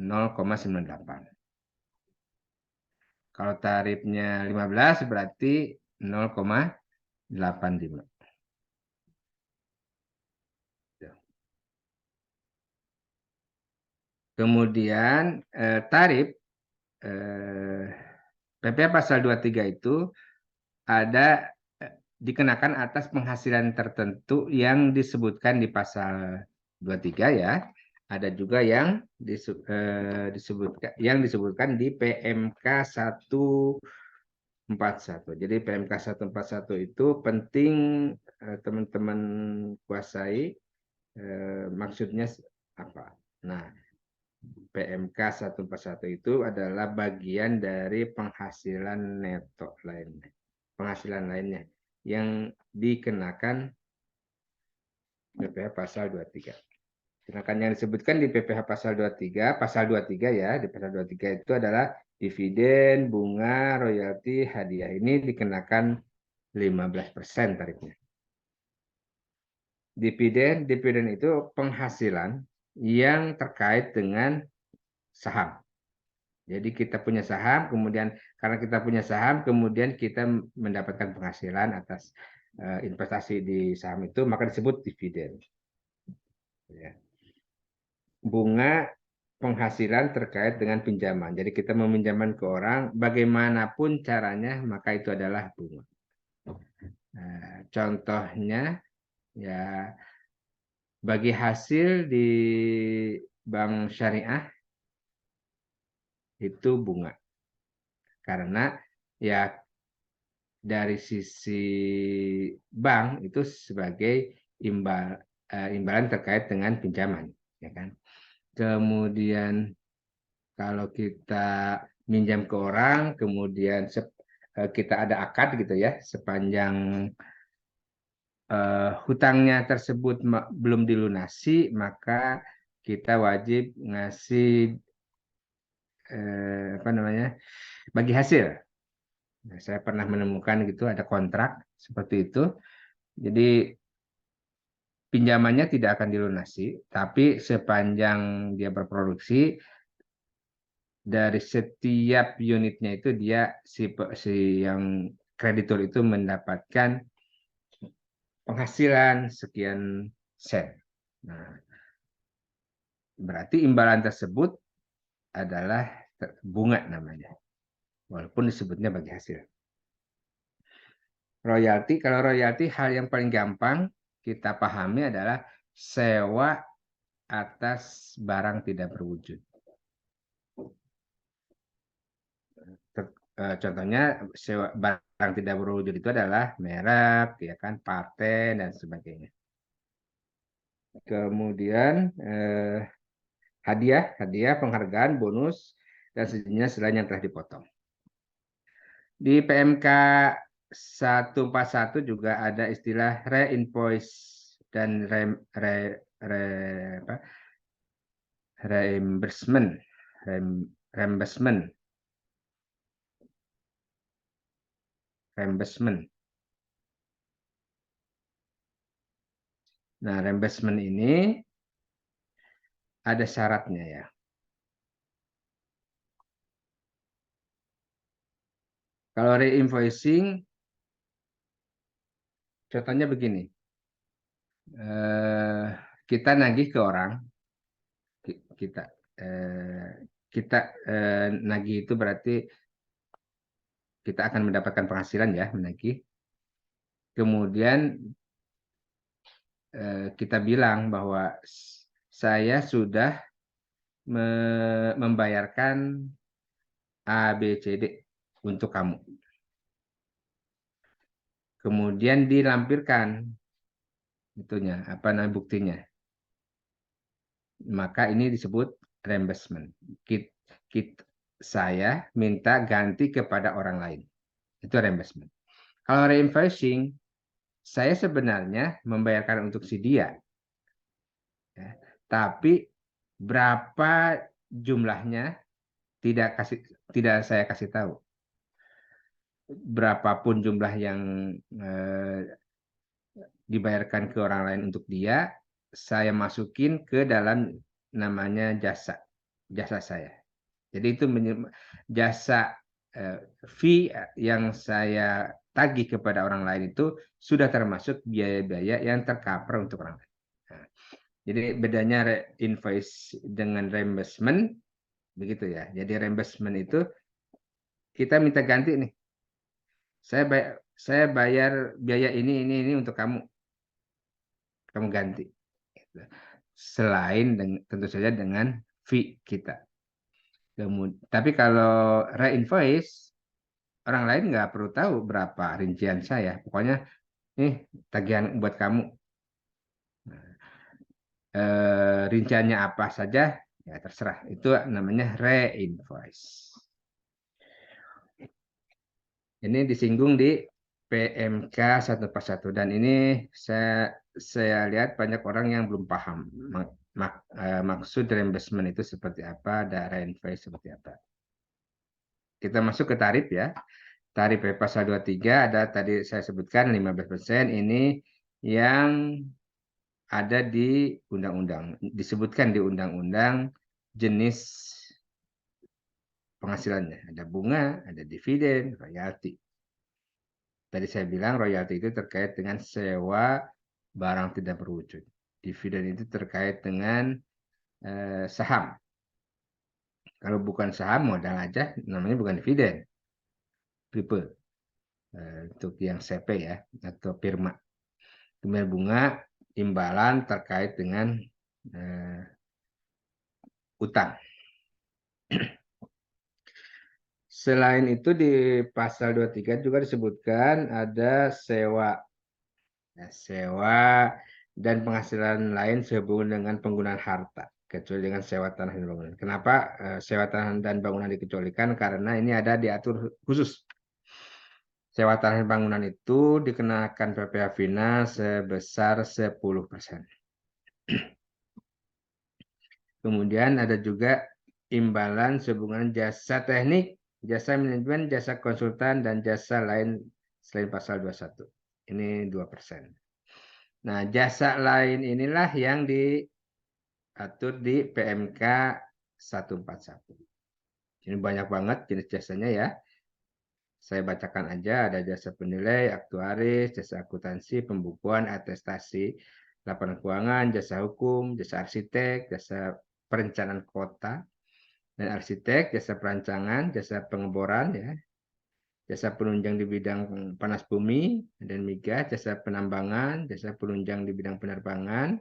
0,98. Kalau tarifnya 15 berarti 0,85. Kemudian tarif PPh pasal 23 itu ada dikenakan atas penghasilan tertentu yang disebutkan di pasal 23 ya. Ada juga yang disebutkan di PMK 141. Jadi PMK 141 itu penting teman-teman kuasai maksudnya apa. Nah, PMK 141 itu adalah bagian dari penghasilan neto lainnya. Penghasilan lainnya yang dikenakan PPh pasal 23. Sedangkan yang disebutkan di PPh pasal 23 ya, di pasal 23 itu adalah dividen, bunga, royalti, hadiah. Ini dikenakan 15% tarifnya. Dividen itu penghasilan yang terkait dengan saham. Jadi kita punya saham, kemudian karena kita punya saham, kemudian kita mendapatkan penghasilan atas investasi di saham itu, maka disebut dividen. Ya. Bunga penghasilan terkait dengan pinjaman. Jadi kita meminjamkan ke orang, bagaimanapun caranya, maka itu adalah bunga. Nah, contohnya ya bagi hasil di bank syariah itu bunga. Karena ya dari sisi bank itu sebagai imbalan terkait dengan pinjaman, ya kan. Kemudian kalau kita minjam ke orang, kemudian kita ada akad gitu ya, sepanjang hutangnya tersebut belum dilunasi, maka kita wajib ngasih apa namanya, bagi hasil. Nah, saya pernah menemukan gitu ada kontrak seperti itu. Jadi pinjamannya tidak akan dilunasi, tapi sepanjang dia berproduksi dari setiap unitnya itu dia si yang kreditur itu mendapatkan penghasilan sekian sen. Nah, berarti imbalan tersebut adalah bunga namanya, walaupun disebutnya bagi hasil. Royalti, kalau royalti hal yang paling gampang kita pahami adalah sewa atas barang tidak berwujud. Contohnya sewa barang tidak berwujud itu adalah merek, ya kan, paten dan sebagainya. Kemudian hadiah, penghargaan, bonus dan sejenis selain yang telah dipotong. Di PMK 141 juga ada istilah re-invoice dan reimbursement. Nah, reimbursement ini ada syaratnya ya. Kalau re-invoicing, contohnya begini. Kita nagih ke orang, kita nagih itu berarti kita akan mendapatkan penghasilan ya, menagih. Kemudian kita bilang bahwa saya sudah membayarkan A, B, C, D untuk kamu. Kemudian dilampirkan itunya, apa namanya, buktinya. Maka ini disebut reimbursement. Saya minta ganti kepada orang lain. Itu reimbursement. Kalau reinvoicing, saya sebenarnya membayarkan untuk si dia. Ya, tapi berapa jumlahnya tidak saya kasih tahu. Berapapun jumlah yang dibayarkan ke orang lain untuk dia, saya masukin ke dalam namanya jasa saya. Jadi itu jasa fee yang saya tagih kepada orang lain itu sudah termasuk biaya-biaya yang tercover untuk orang lain. Nah, jadi bedanya invoice dengan reimbursement begitu ya. Jadi reimbursement itu kita minta ganti nih. Saya bayar biaya ini untuk kamu ganti. Selain tentu saja dengan fee kita. Tapi kalau re-invoice, orang lain nggak perlu tahu berapa rincian saya. Pokoknya nih tagihan buat kamu. Rinciannya apa saja, Ya, terserah. Itu namanya re-invoice. Ini disinggung di PMK 141 dan ini saya lihat banyak orang yang belum paham maksud reimbursement itu seperti apa, ada re-invoice seperti apa. Kita masuk ke tarif ya. Tarif pasal 23 ada tadi saya sebutkan 15%, ini yang ada di undang-undang, disebutkan di undang-undang jenis penghasilannya. Ada bunga, ada dividen, royalti. Tadi saya bilang royalti itu terkait dengan sewa barang tidak berwujud. Dividen itu terkait dengan saham. Kalau bukan saham, modal aja, namanya bukan dividen. Triple. Untuk yang CP ya, atau firma. Kemudian bunga, imbalan terkait dengan utang. Selain itu di pasal 23 juga disebutkan ada sewa. Ya, sewa dan penghasilan lain sehubungan dengan penggunaan harta, kecuali dengan sewa tanah dan bangunan. Kenapa sewa tanah dan bangunan dikecualikan? Karena ini ada diatur khusus. Sewa tanah dan bangunan itu dikenakan PPh final sebesar 10%. Kemudian ada juga imbalan sehubungan jasa teknik, jasa manajemen, jasa konsultan, dan jasa lain selain pasal 21. Ini 2%. Nah, jasa lain inilah yang diatur di PMK 141. Ini banyak banget jenis jasanya ya. Saya bacakan aja, ada jasa penilai, aktuaris, jasa akuntansi, pembukuan, atestasi, laporan keuangan, jasa hukum, jasa arsitek, jasa perencanaan kota dan arsitek, jasa perancangan, jasa pengeboran ya, jasa penunjang di bidang panas bumi dan migas, jasa penambangan, jasa penunjang di bidang penerbangan,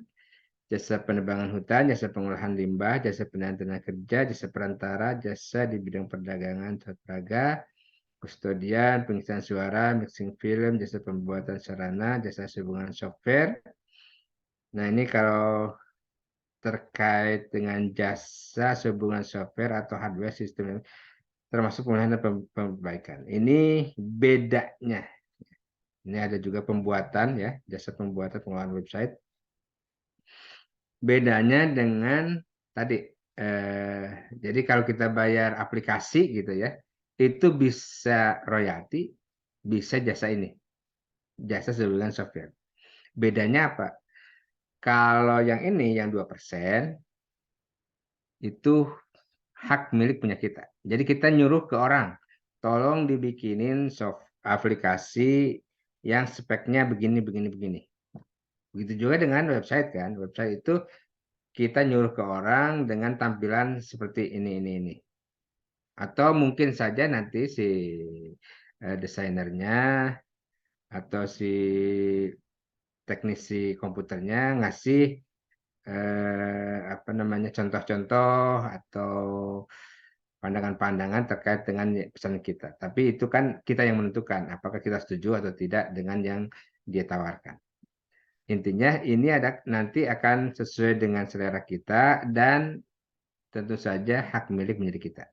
jasa penebangan hutan, jasa pengolahan limbah, jasa penilaian tenaga kerja, jasa perantara, jasa di bidang perdagangan, peraga, kustodian, pengisian suara, mixing film, jasa pembuatan sarana, jasa hubungan software. Nah, ini kalau terkait dengan jasa hubungan software atau hardware sistem termasuk pemulihan dan perbaikan. Ini bedanya. Ini ada juga pembuatan ya, jasa pembuatan pengolahan website. Bedanya dengan tadi, jadi kalau kita bayar aplikasi gitu ya, itu bisa royalti, bisa jasa ini, jasa hubungan software. Bedanya apa? Kalau yang ini, yang 2%, itu hak milik punya kita. Jadi kita nyuruh ke orang, tolong dibikinin aplikasi yang speknya begini, begini, begini. Begitu juga dengan website kan. Website itu kita nyuruh ke orang dengan tampilan seperti ini. Atau mungkin saja nanti si desainernya atau si teknisi komputernya ngasih contoh-contoh atau pandangan-pandangan terkait dengan pesan kita. Tapi itu kan kita yang menentukan apakah kita setuju atau tidak dengan yang dia tawarkan. Intinya ini nanti akan sesuai dengan selera kita dan tentu saja hak milik menjadi kita.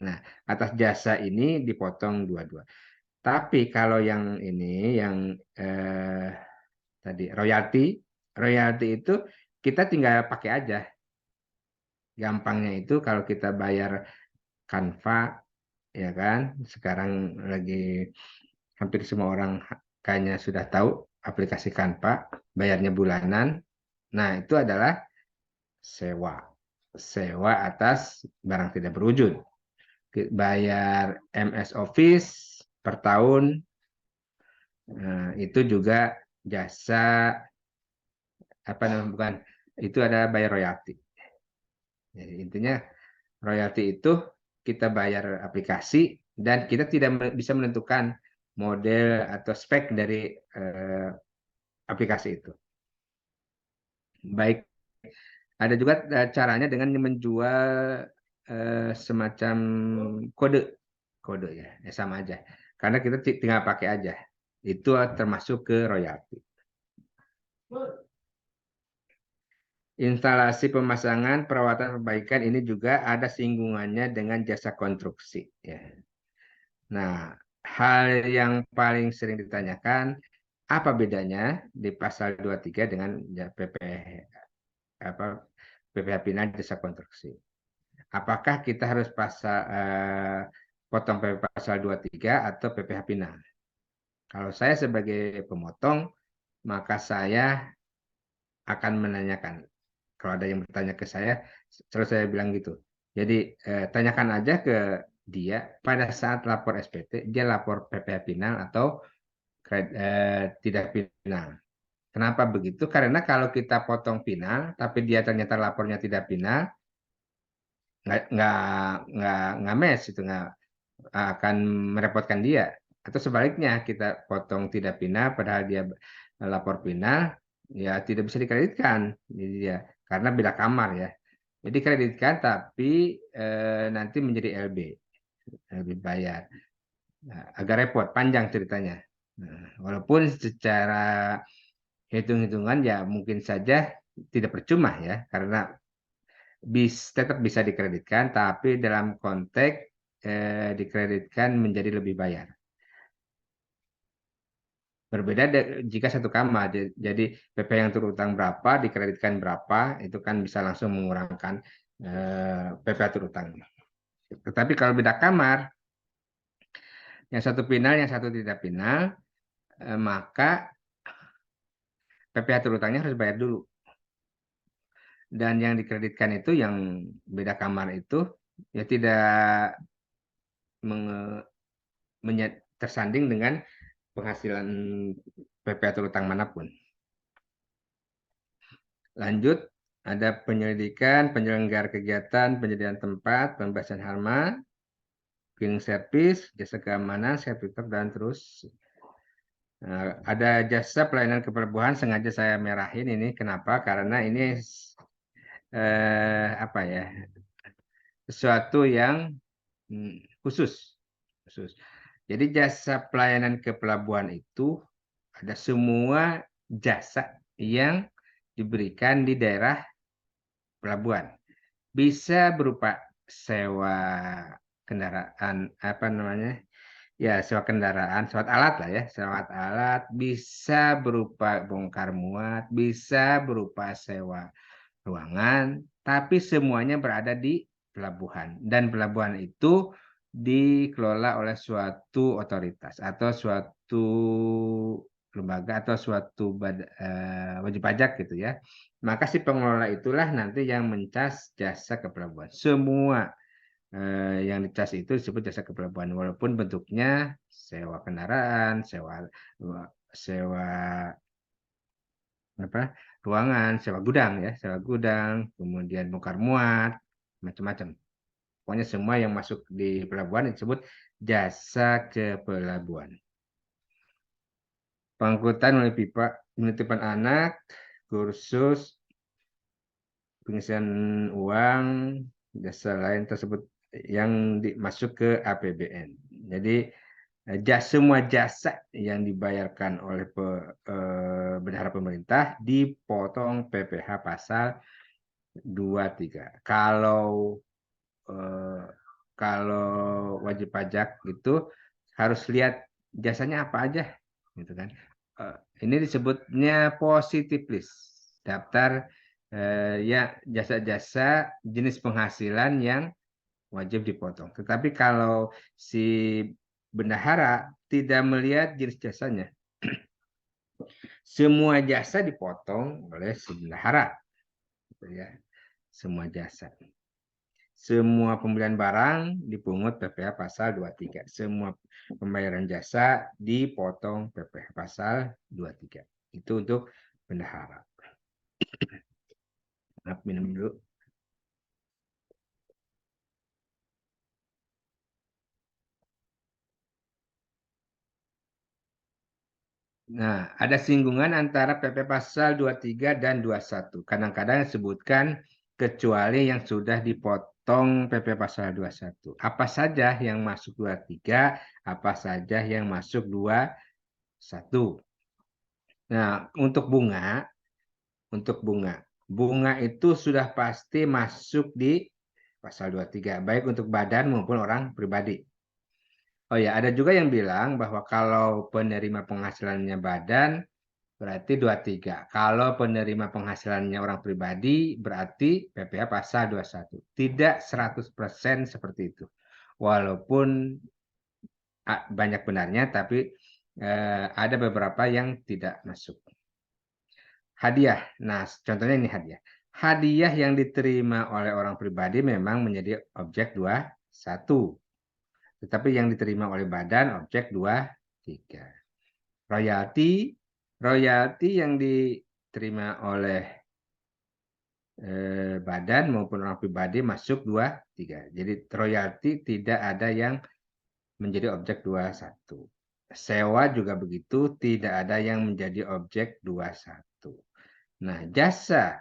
Nah, atas jasa ini dipotong dua-dua. Tapi kalau yang ini, yang tadi royalti itu kita tinggal pakai aja. Gampangnya itu kalau kita bayar Canva, ya kan? Sekarang lagi hampir semua orang kayaknya sudah tahu aplikasi Canva, bayarnya bulanan. Nah, itu adalah sewa. Sewa atas barang tidak berwujud. Bayar MS Office per tahun, nah, itu juga jasa bukan, itu ada bayar royalti. Jadi intinya royalti itu kita bayar aplikasi dan kita tidak bisa menentukan model atau spek dari aplikasi itu. Baik, ada juga caranya dengan menjual semacam kode ya, sama aja. Karena kita tinggal pakai aja. Itu termasuk ke royalti. instalasi pemasangan, perawatan, perbaikan ini juga ada singgungannya dengan jasa konstruksi. Ya. Nah, hal yang paling sering ditanyakan, apa bedanya di pasal 23 dengan apa, PPh Final jasa konstruksi? Apakah kita harus potong PP pasal 23 atau PPh Final? Kalau saya sebagai pemotong, maka saya akan menanyakan. Kalau ada yang bertanya ke saya, selalu saya bilang gitu. Jadi tanyakan aja ke dia pada saat lapor SPT, dia lapor PPh Final atau tidak final. Kenapa begitu? Karena kalau kita potong final, tapi dia ternyata lapornya tidak final, nggak mes itu, nggak akan merepotkan dia. Atau sebaliknya, kita potong tidak final padahal dia lapor final, ya tidak bisa dikreditkan. Jadi ya, karena beda kamar ya. Jadi kreditkan tapi nanti menjadi LB, lebih bayar. Nah, agak repot, panjang ceritanya. Nah, walaupun secara hitung-hitungan ya mungkin saja tidak percuma ya, karena tetap bisa dikreditkan, tapi dalam konteks dikreditkan menjadi lebih bayar. Berbeda jika satu kamar, jadi PP yang terutang berapa, dikreditkan berapa, itu kan bisa langsung mengurangkan PP terutang. Tetapi kalau beda kamar, yang satu final, yang satu tidak final, maka PPh terutangnya harus bayar dulu. Dan yang dikreditkan itu, yang beda kamar itu, ya tidak tersanding dengan penghasilan PPh terutang manapun. Lanjut, ada penyelidikan, penyelenggar kegiatan, penyediaan tempat, pembebasan hama, cleaning service, jasa keamanan, sertifikat, dan terus. Nah, ada jasa pelayanan kepelabuhan, sengaja saya merahin ini. Kenapa? Karena ini apa ya, sesuatu yang khusus. Jadi jasa pelayanan kepelabuhan itu ada semua jasa yang diberikan di daerah pelabuhan. Bisa berupa sewa kendaraan, apa namanya? Ya, sewa kendaraan, sewa alat lah ya, sewa alat, bisa berupa bongkar muat, bisa berupa sewa ruangan, tapi semuanya berada di pelabuhan. Dan pelabuhan itu dikelola oleh suatu otoritas atau suatu lembaga atau suatu wajib pajak gitu ya. Maka si pengelola itulah nanti yang mencas jasa kepelabuhan. Semua yang dicas itu disebut jasa kepelabuhan, walaupun bentuknya sewa kendaraan, sewa apa, ruangan, sewa gudang ya, sewa gudang, kemudian bongkar muat, macam-macam. Pokoknya semua yang masuk di pelabuhan disebut jasa kepelabuhan. Pengangkutan melalui pipa, penitipan anak, kursus, pengisian uang, jasa lain tersebut yang masuk ke APBN. Jadi semua jasa yang dibayarkan oleh bendahara pemerintah dipotong PPh pasal 23. Kalau wajib pajak itu harus lihat jasanya apa aja, gitu kan. Ini disebutnya positive list, daftar ya jasa-jasa jenis penghasilan yang wajib dipotong. Tetapi kalau si bendahara tidak melihat jenis jasanya, semua jasa dipotong oleh si bendahara, gitu ya. Semua jasa. Semua pembelian barang dipungut PPh pasal 23. Semua pembayaran jasa dipotong PPh pasal 23. Itu untuk bendahara. Maaf, minum dulu. Nah, ada singgungan antara PP pasal 23 dan 21. Kadang-kadang disebutkan kecuali yang sudah dipotong PP pasal 21. Apa saja yang masuk 23, apa saja yang masuk 21. Nah, untuk bunga bunga itu sudah pasti masuk di pasal 23, baik untuk badan maupun orang pribadi. Oh ya, ada juga yang bilang bahwa kalau penerima penghasilannya badan, berarti 23. Kalau penerima penghasilannya orang pribadi, berarti PPh pasal 21. Tidak 100% seperti itu. Walaupun banyak benarnya, tapi ada beberapa yang tidak masuk. Hadiah. Nah, contohnya ini hadiah. Hadiah yang diterima oleh orang pribadi memang menjadi objek 21. Tetapi yang diterima oleh badan objek 23. Royalti, royalti yang diterima oleh badan maupun orang pribadi masuk 23. Jadi royalti tidak ada yang menjadi objek 21. Sewa juga begitu, tidak ada yang menjadi objek 21. Nah, jasa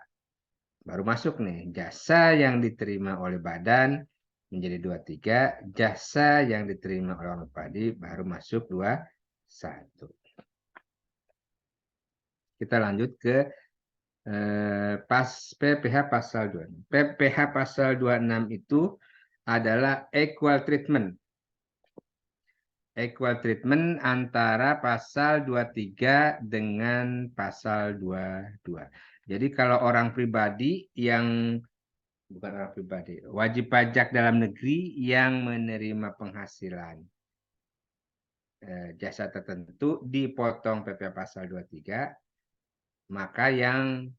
baru masuk nih. Jasa yang diterima oleh badan menjadi 23, jasa yang diterima oleh orang pribadi baru masuk 21. Kita lanjut ke PPh pasal 26. PPh pasal 26 itu adalah equal treatment. Equal treatment antara pasal 23 dengan pasal 22. Jadi kalau orang pribadi yang bukan orang pribadi, wajib pajak dalam negeri yang menerima penghasilan jasa tertentu dipotong PPh pasal 23, maka yang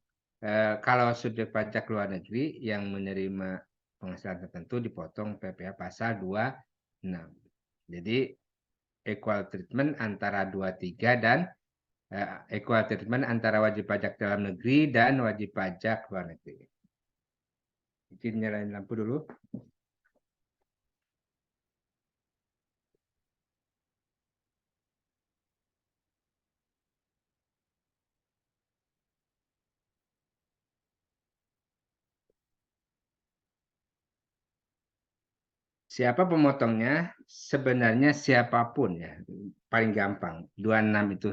kalau subjek pajak luar negeri yang menerima penghasilan tertentu dipotong PPh pasal 26. Jadi equal treatment antara 23 dan equal treatment antara wajib pajak dalam negeri dan wajib pajak luar negeri. Izin nyalain lampu dulu. Siapa pemotongnya? Sebenarnya siapapun ya. Paling gampang. 26 itu.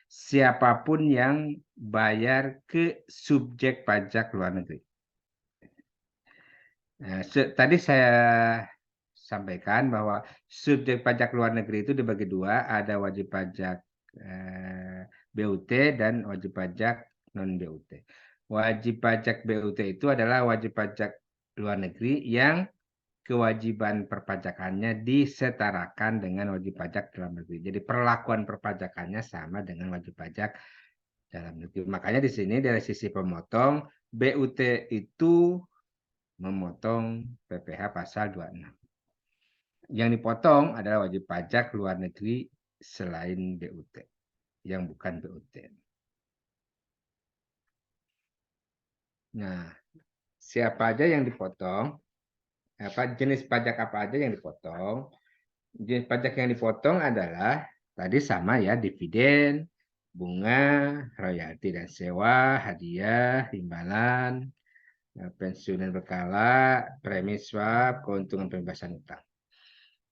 Siapapun yang bayar ke subjek pajak luar negeri. Nah, tadi saya sampaikan bahwa subjek pajak luar negeri itu dibagi dua. Ada wajib pajak BUT dan wajib pajak non-BUT. Wajib pajak BUT itu adalah wajib pajak luar negeri yang kewajiban perpajakannya disetarakan dengan wajib pajak dalam negeri. Jadi perlakuan perpajakannya sama dengan wajib pajak dalam negeri. Makanya di sini dari sisi pemotong, BUT itu memotong PPh pasal 26. Yang dipotong adalah wajib pajak luar negeri selain BUT, yang bukan BUT. Nah, siapa aja yang dipotong? Jenis pajak apa aja yang dipotong? Jenis pajak yang dipotong adalah tadi sama ya, dividen, bunga, royalti dan sewa, hadiah, imbalan, pensiunan berkala, premi swap, keuntungan pembebasan utang.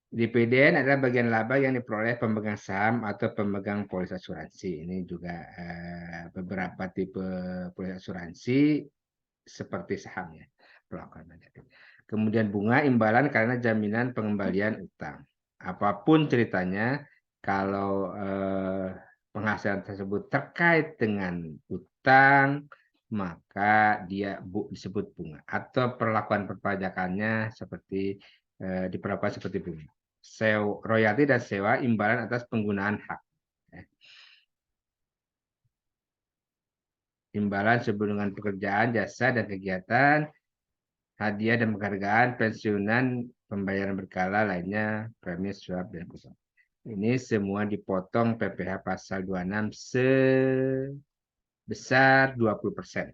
Dividen adalah bagian laba yang diperoleh pemegang saham atau pemegang polis asuransi. Ini juga beberapa tipe polis asuransi seperti saham ya, perlakuan negatif. Kemudian bunga imbalan karena jaminan pengembalian utang. Apapun ceritanya, kalau penghasilan tersebut terkait dengan utang, maka dia disebut bunga. Atau perlakuan perpajakannya seperti diperlakukan seperti bunga. Royalti dan sewa imbalan atas penggunaan hak. Imbalan sebelum pekerjaan, jasa, dan kegiatan, hadiah dan penghargaan, pensiunan, pembayaran berkala lainnya, premi, swab, dan kusama. Ini semua dipotong PPh pasal 26 sebesar 20%.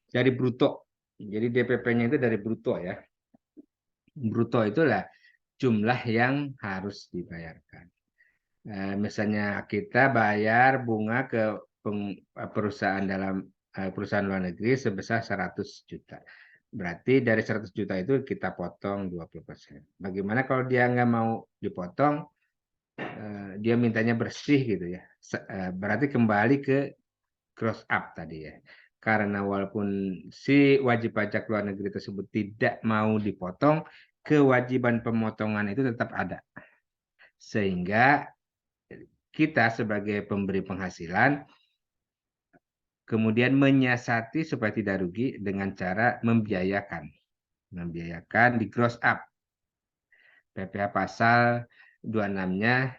Dari bruto. Jadi DPP-nya itu dari bruto ya. Bruto itulah jumlah yang harus dibayarkan. Misalnya kita bayar bunga ke perusahaan luar negeri sebesar 100 juta. Berarti dari 100 juta itu kita potong 20%. Bagaimana kalau dia nggak mau dipotong, dia mintanya bersih gitu ya. Berarti kembali ke gross up tadi ya. Karena walaupun si wajib pajak luar negeri tersebut tidak mau dipotong, kewajiban pemotongan itu tetap ada. Sehingga kita sebagai pemberi penghasilan kemudian menyiasati supaya tidak rugi dengan cara membiayakan. Membiayakan di gross up. PPh pasal 26-nya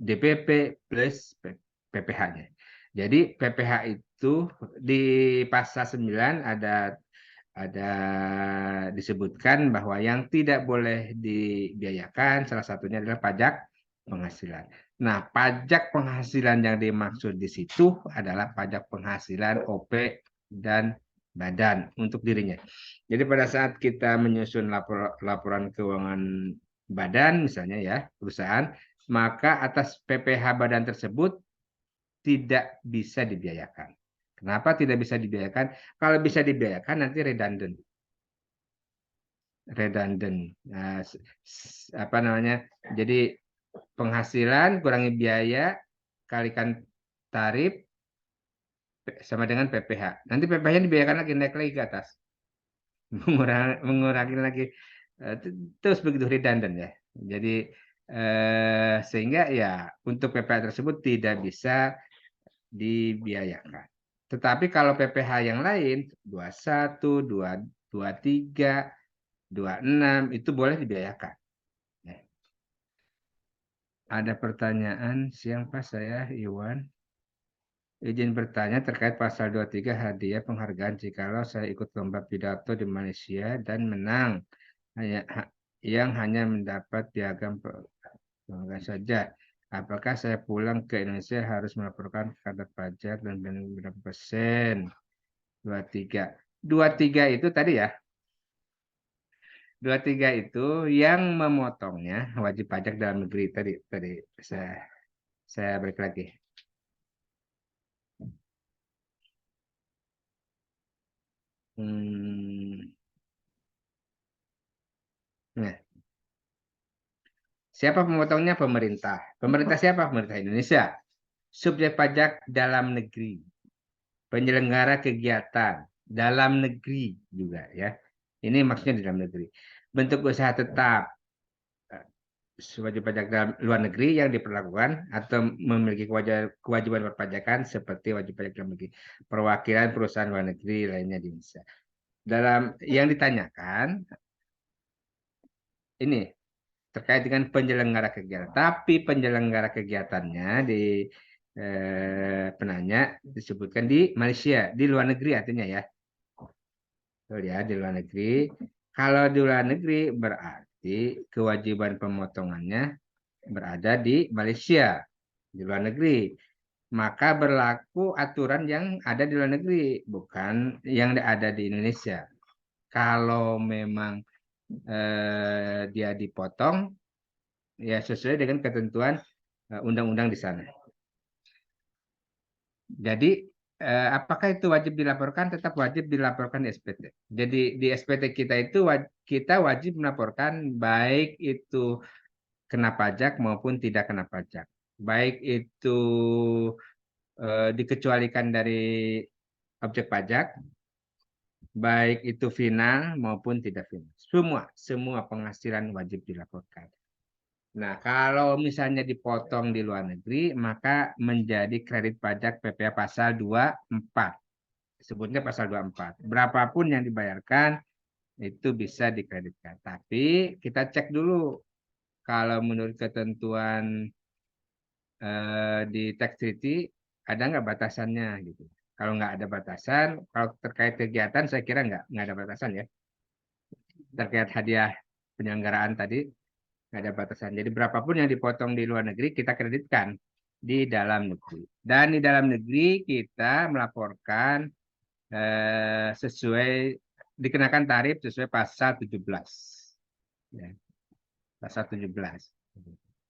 DPP plus PPh-nya. Jadi PPh itu di pasal 9 ada disebutkan bahwa yang tidak boleh dibiayakan salah satunya adalah pajak penghasilan. Nah, pajak penghasilan yang dimaksud di situ adalah pajak penghasilan OP dan badan untuk dirinya. Jadi pada saat kita menyusun laporan keuangan badan misalnya ya, perusahaan, maka atas PPh badan tersebut tidak bisa dibiayakan. Kenapa tidak bisa dibiayakan? Kalau bisa dibiayakan nanti redundant. Nah, apa namanya? Jadi penghasilan kurangi biaya kalikan tarif sama dengan PPh. Nanti PPh-nya dibiayakan lagi naik lagi ke atas. Mengurangi lagi terus begitu redundant ya. Jadi sehingga ya untuk PPh tersebut tidak bisa dibiayakan. Tetapi kalau PPh yang lain 21, 23, 26 itu boleh dibiayakan. Ya. Ada pertanyaan siapa saya Iwan? Izin bertanya terkait pasal 23 hadiah penghargaan jikalau saya ikut lomba pidato di Malaysia dan menang yang hanya mendapat piagam penghargaan saja. Apakah saya pulang ke Indonesia harus melaporkan ke kantor pajak dan berapa persen? 23. 23 itu tadi ya. 23 itu yang memotongnya wajib pajak dalam negeri tadi saya balik lagi. Nah, siapa pemotongnya? Pemerintah. Pemerintah siapa? Pemerintah Indonesia. Subjek pajak dalam negeri. Penyelenggara kegiatan dalam negeri juga ya. Ini maksudnya di dalam negeri. Bentuk usaha tetap wajib pajak dalam luar negeri yang diperlakukan atau memiliki kewajiban perpajakan seperti wajib pajak dalam negeri. Perwakilan perusahaan luar negeri lainnya di Indonesia. Dalam yang ditanyakan ini terkait dengan penyelenggara kegiatan. Tapi penyelenggara kegiatannya di penanya disebutkan di Malaysia, di luar negeri artinya ya. Betul ya, di luar negeri. Kalau di luar negeri berarti kewajiban pemotongannya berada di Malaysia, di luar negeri. Maka berlaku aturan yang ada di luar negeri, bukan yang ada di Indonesia. Kalau memang dia dipotong, ya sesuai dengan ketentuan undang-undang di sana. Jadi apakah itu wajib dilaporkan? Tetap wajib dilaporkan di SPT. Jadi di SPT kita itu kita wajib melaporkan baik itu kena pajak maupun tidak kena pajak. Baik itu dikecualikan dari objek pajak, baik itu final maupun tidak final. Semua penghasilan wajib dilaporkan. Nah, kalau misalnya dipotong di luar negeri, maka menjadi kredit pajak PPh pasal 24. Sebutnya pasal 24. Berapapun yang dibayarkan, itu bisa dikreditkan. Tapi kita cek dulu, kalau menurut ketentuan di tax treaty, ada nggak batasannya gitu. Kalau nggak ada batasan, kalau terkait kegiatan, saya kira nggak ada batasan ya. Terkait hadiah penyelenggaraan tadi, nggak ada batasan. Jadi berapapun yang dipotong di luar negeri kita kreditkan di dalam negeri. Dan di dalam negeri kita melaporkan sesuai dikenakan tarif sesuai pasal 17. Ya, pasal 17.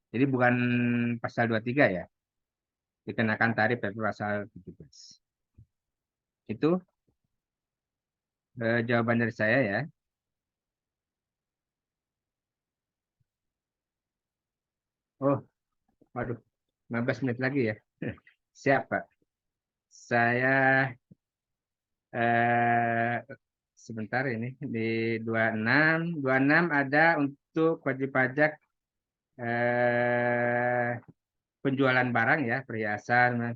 Jadi bukan pasal 23 ya. Dikenakan tarif dari pasal 17. Itu jawaban dari saya ya. Oh, waduh, 15 menit lagi ya. Siap, Pak. Saya eh, sebentar ini di 26 ada untuk wajib pajak penjualan barang ya, perhiasan,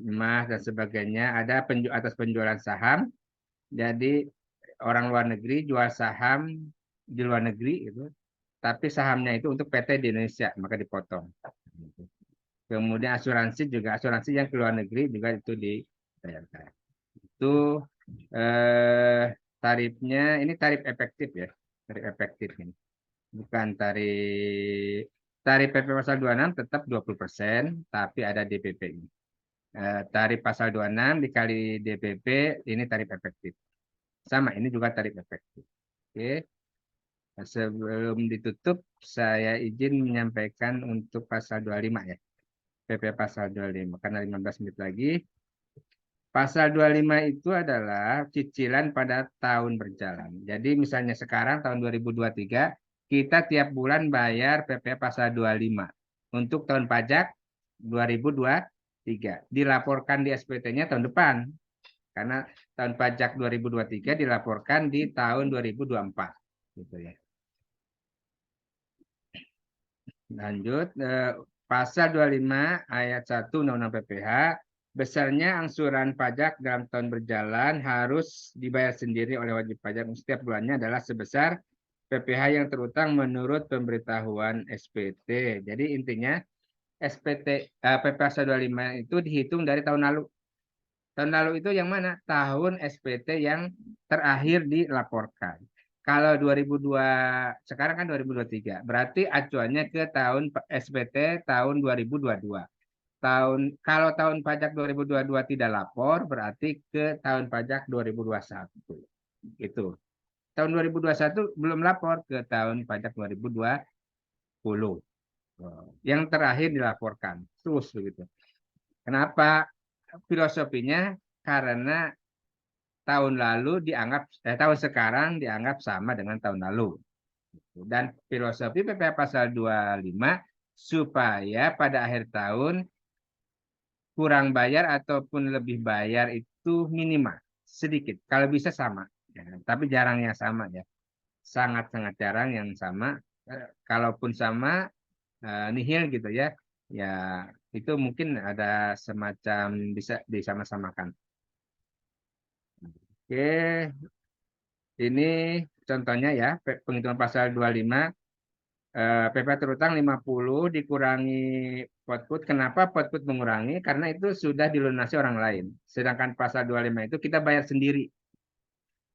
emas dan sebagainya. Ada atas penjualan saham. Jadi orang luar negeri jual saham di luar negeri itu, tapi sahamnya itu untuk PT di Indonesia, maka dipotong. Kemudian asuransi juga, asuransi yang ke luar negeri juga itu dibayarkan. Itu tarifnya, ini tarif efektif ya, tarif efektif ini. Bukan tarif PP pasal 26 tetap 20%, tapi ada DPP ini. Tarif pasal 26 dikali DPP, ini tarif efektif. Sama, ini juga tarif efektif. Oke. Sebelum ditutup, saya izin menyampaikan untuk pasal 25 ya. PP pasal 25, karena 15 menit lagi. Pasal 25 itu adalah cicilan pada tahun berjalan. Jadi misalnya sekarang tahun 2023, kita tiap bulan bayar PP pasal 25 untuk tahun pajak 2023. Dilaporkan di SPT-nya tahun depan. Karena tahun pajak 2023 dilaporkan di tahun 2024. Gitu ya. Lanjut, pasal 25 ayat 1 Undang-Undang PPH, besarnya angsuran pajak dalam tahun berjalan harus dibayar sendiri oleh wajib pajak setiap bulannya adalah sebesar PPH yang terutang menurut pemberitahuan SPT. Jadi intinya SPT PP pasal 25 itu dihitung dari tahun lalu. Tahun lalu itu yang mana? Tahun SPT yang terakhir dilaporkan. Kalau 2002, sekarang kan 2023, berarti acuannya ke tahun SPT tahun 2022. Kalau tahun pajak 2022 tidak lapor, berarti ke tahun pajak 2021. Gitu. Tahun 2021 belum lapor ke tahun pajak 2020. Yang terakhir dilaporkan. Terus begitu. Kenapa? Filosofinya karena tahun sekarang dianggap sama dengan tahun lalu. Dan filosofi PPh pasal 25 supaya pada akhir tahun kurang bayar ataupun lebih bayar itu minimal sedikit. Kalau bisa sama, ya, tapi jarang yang sama ya. Sangat-sangat jarang yang sama. Kalaupun sama nihil gitu ya. Ya itu mungkin ada semacam bisa disama-samakan. Oke, ini contohnya ya, penghitungan pasal 25, PP terutang 50 dikurangi output. Kenapa output mengurangi? Karena itu sudah dilunasi orang lain. Sedangkan pasal 25 itu kita bayar sendiri.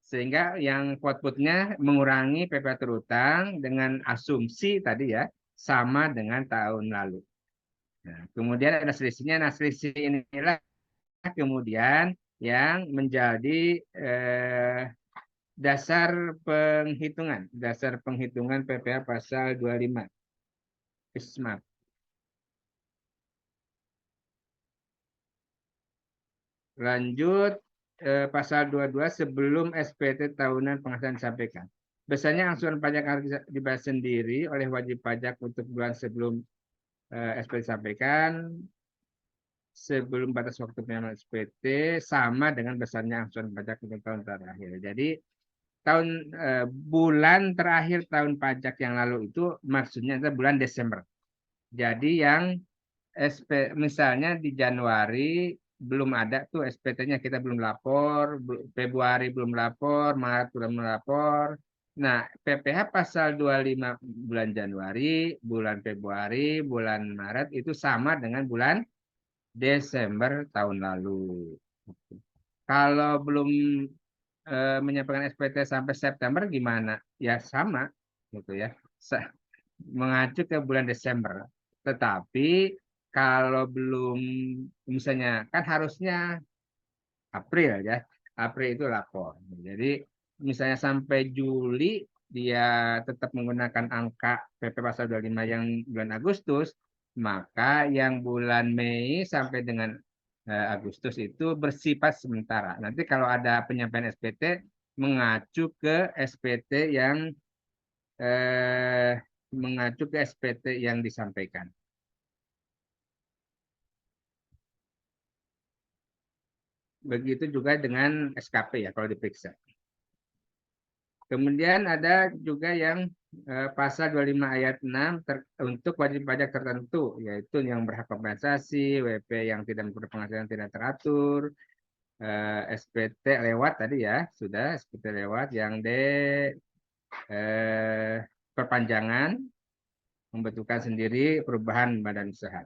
Sehingga yang outputnya mengurangi PP terutang dengan asumsi tadi ya, sama dengan tahun lalu. Nah, kemudian ada selisihnya. Nah, selisih inilah kemudian yang menjadi dasar penghitungan PPh pasal 25. Ismat. Lanjut pasal 22 sebelum SPT tahunan penghasilan disampaikan. Biasanya angsuran pajak harus dibayar sendiri oleh wajib pajak untuk bulan sebelum SPT disampaikan. Sebelum batas waktu penyampaian SPT sama dengan besarnya angsuran pajak untuk tahun terakhir. Jadi bulan terakhir tahun pajak yang lalu itu maksudnya adalah bulan Desember. Jadi yang misalnya di Januari belum ada tuh SPT-nya, kita belum lapor, Februari belum lapor, Maret belum lapor. Nah, PPh pasal 25 bulan Januari, bulan Februari, bulan Maret itu sama dengan bulan Desember tahun lalu. Kalau belum menyampaikan SPT sampai September gimana? Ya sama gitu ya. Mengacu ke bulan Desember. Tetapi kalau belum misalnya kan harusnya April ya. April itu lapor. Jadi misalnya sampai Juli dia tetap menggunakan angka PP pasal 25 yang bulan Agustus, maka yang bulan Mei sampai dengan Agustus itu bersifat sementara. Nanti kalau ada penyampaian SPT mengacu ke SPT yang disampaikan. Begitu juga dengan SKP ya kalau diperiksa. Kemudian ada juga yang pasal 25 ayat 6 untuk wajib pajak tertentu, yaitu yang berhak kompensasi, WP yang tidak berpenghasilan tidak teratur, SPT lewat tadi ya, sudah SPT lewat, yang D perpanjangan, membentukkan sendiri perubahan badan usaha.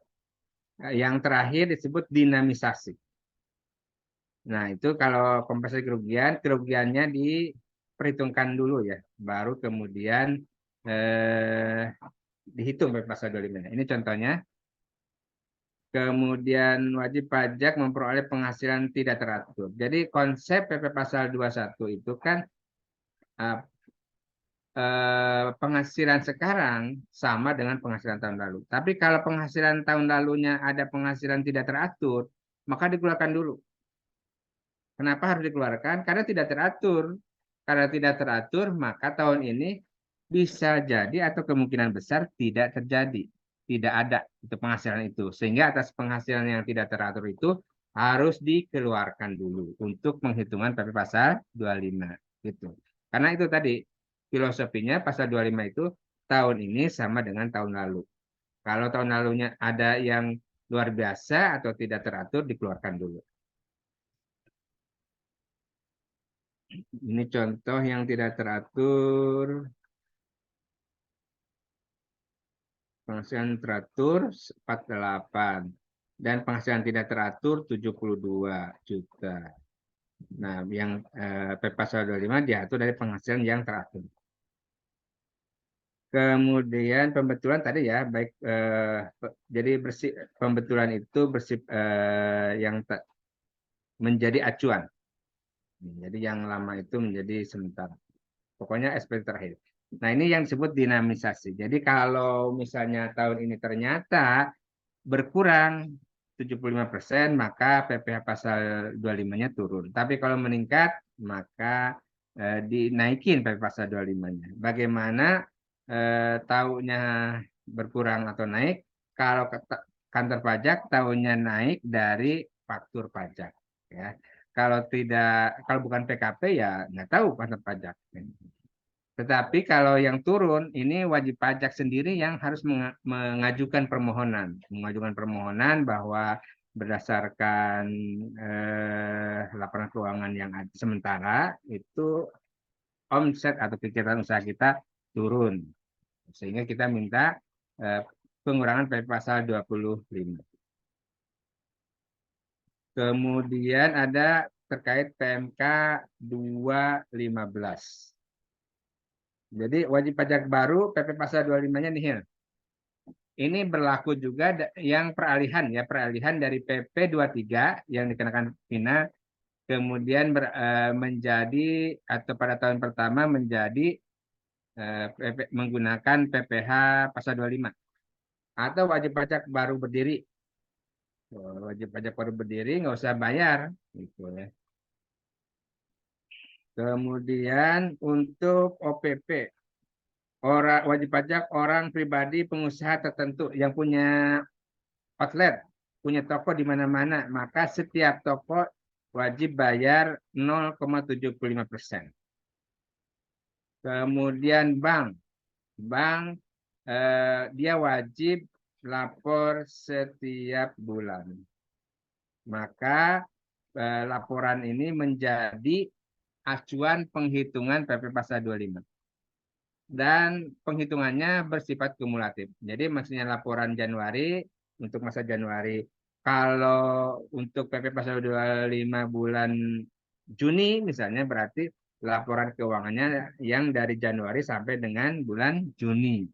Yang terakhir disebut dinamisasi. Nah, itu kalau kompensasi kerugian, kerugiannya diperhitungkan dulu ya, baru kemudian dihitung pasal 25. Ini contohnya. Kemudian wajib pajak memperoleh penghasilan tidak teratur. Jadi konsep PP pasal 21 itu kan penghasilan sekarang sama dengan penghasilan tahun lalu. Tapi kalau penghasilan tahun lalunya ada penghasilan tidak teratur, maka dikeluarkan dulu. Kenapa harus dikeluarkan? Karena tidak teratur. Karena tidak teratur, maka tahun ini bisa jadi atau kemungkinan besar tidak terjadi. Tidak ada itu penghasilan itu. Sehingga atas penghasilan yang tidak teratur itu harus dikeluarkan dulu untuk penghitungan PP pasal 25. Gitu. Karena itu tadi filosofinya pasal 25 itu tahun ini sama dengan tahun lalu. Kalau tahun lalunya ada yang luar biasa atau tidak teratur, dikeluarkan dulu. Ini contoh yang tidak teratur. Penghasilan teratur 48 dan penghasilan tidak teratur 72 juta. Nah, yang PP pasal 25 diatur dari penghasilan yang teratur. Kemudian pembetulan tadi ya, baik jadi pembetulan itu yang menjadi acuan. Jadi yang lama itu menjadi sementara. Pokoknya SP terakhir. Nah, ini yang disebut dinamisasi. Jadi kalau misalnya tahun ini ternyata berkurang 75%, maka PPh pasal 25-nya turun. Tapi kalau meningkat, maka dinaikin PPh pasal 25-nya. Bagaimana tahunnya berkurang atau naik? Kalau kantor pajak tahunnya naik dari faktur pajak. Ya. Kalau bukan PKP ya nggak tahu kantor pajak. Tetapi kalau yang turun, ini wajib pajak sendiri yang harus mengajukan permohonan. Mengajukan permohonan bahwa berdasarkan laporan keuangan yang sementara, itu omset atau kegiatan usaha kita turun. Sehingga kita minta pengurangan PP pasal 25. Kemudian ada terkait PMK 215. Jadi wajib pajak baru PP pasal 25-nya nihil. Ini berlaku juga yang peralihan ya, peralihan dari PP 23 yang dikenakan final kemudian menjadi atau pada tahun pertama menjadi menggunakan PPh pasal 25 atau wajib pajak baru berdiri. Wajib pajak baru berdiri nggak usah bayar gitu ya. Kemudian untuk OPP wajib pajak orang pribadi pengusaha tertentu yang punya outlet, punya toko di mana-mana, maka setiap toko wajib bayar 0,75%. Kemudian bank dia wajib lapor setiap bulan. Maka laporan ini menjadi acuan penghitungan PP pasal 25. Dan penghitungannya bersifat kumulatif. Jadi maksudnya laporan Januari untuk masa Januari. Kalau untuk PP pasal 25 bulan Juni misalnya berarti laporan keuangannya yang dari Januari sampai dengan bulan Juni.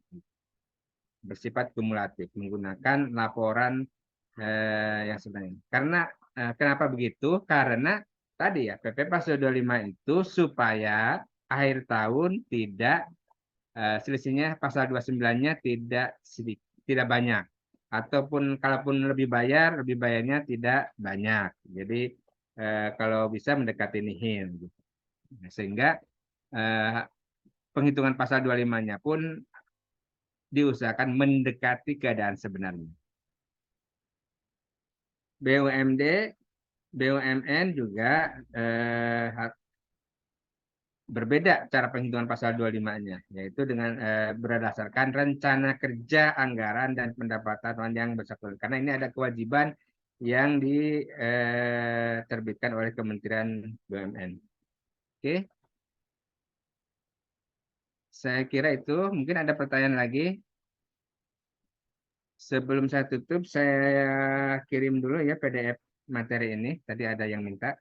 Bersifat kumulatif menggunakan laporan yang sebenarnya. Karena kenapa begitu? Karena tadi ya PP pasal 25 itu supaya akhir tahun tidak selisihnya pasal 29-nya tidak banyak. Ataupun kalaupun lebih bayarnya tidak banyak. Jadi kalau bisa mendekati nihil. Sehingga penghitungan pasal 25-nya pun diusahakan mendekati keadaan sebenarnya. BUMD BUMN juga berbeda cara penghitungan pasal 25-nya, yaitu dengan berdasarkan rencana kerja, anggaran, dan pendapatan yang bersangkutan. Karena ini ada kewajiban yang diterbitkan oleh Kementerian BUMN. Oke, saya kira itu. Mungkin ada pertanyaan lagi. Sebelum saya tutup, saya kirim dulu ya PDF materi ini. Tadi ada yang minta.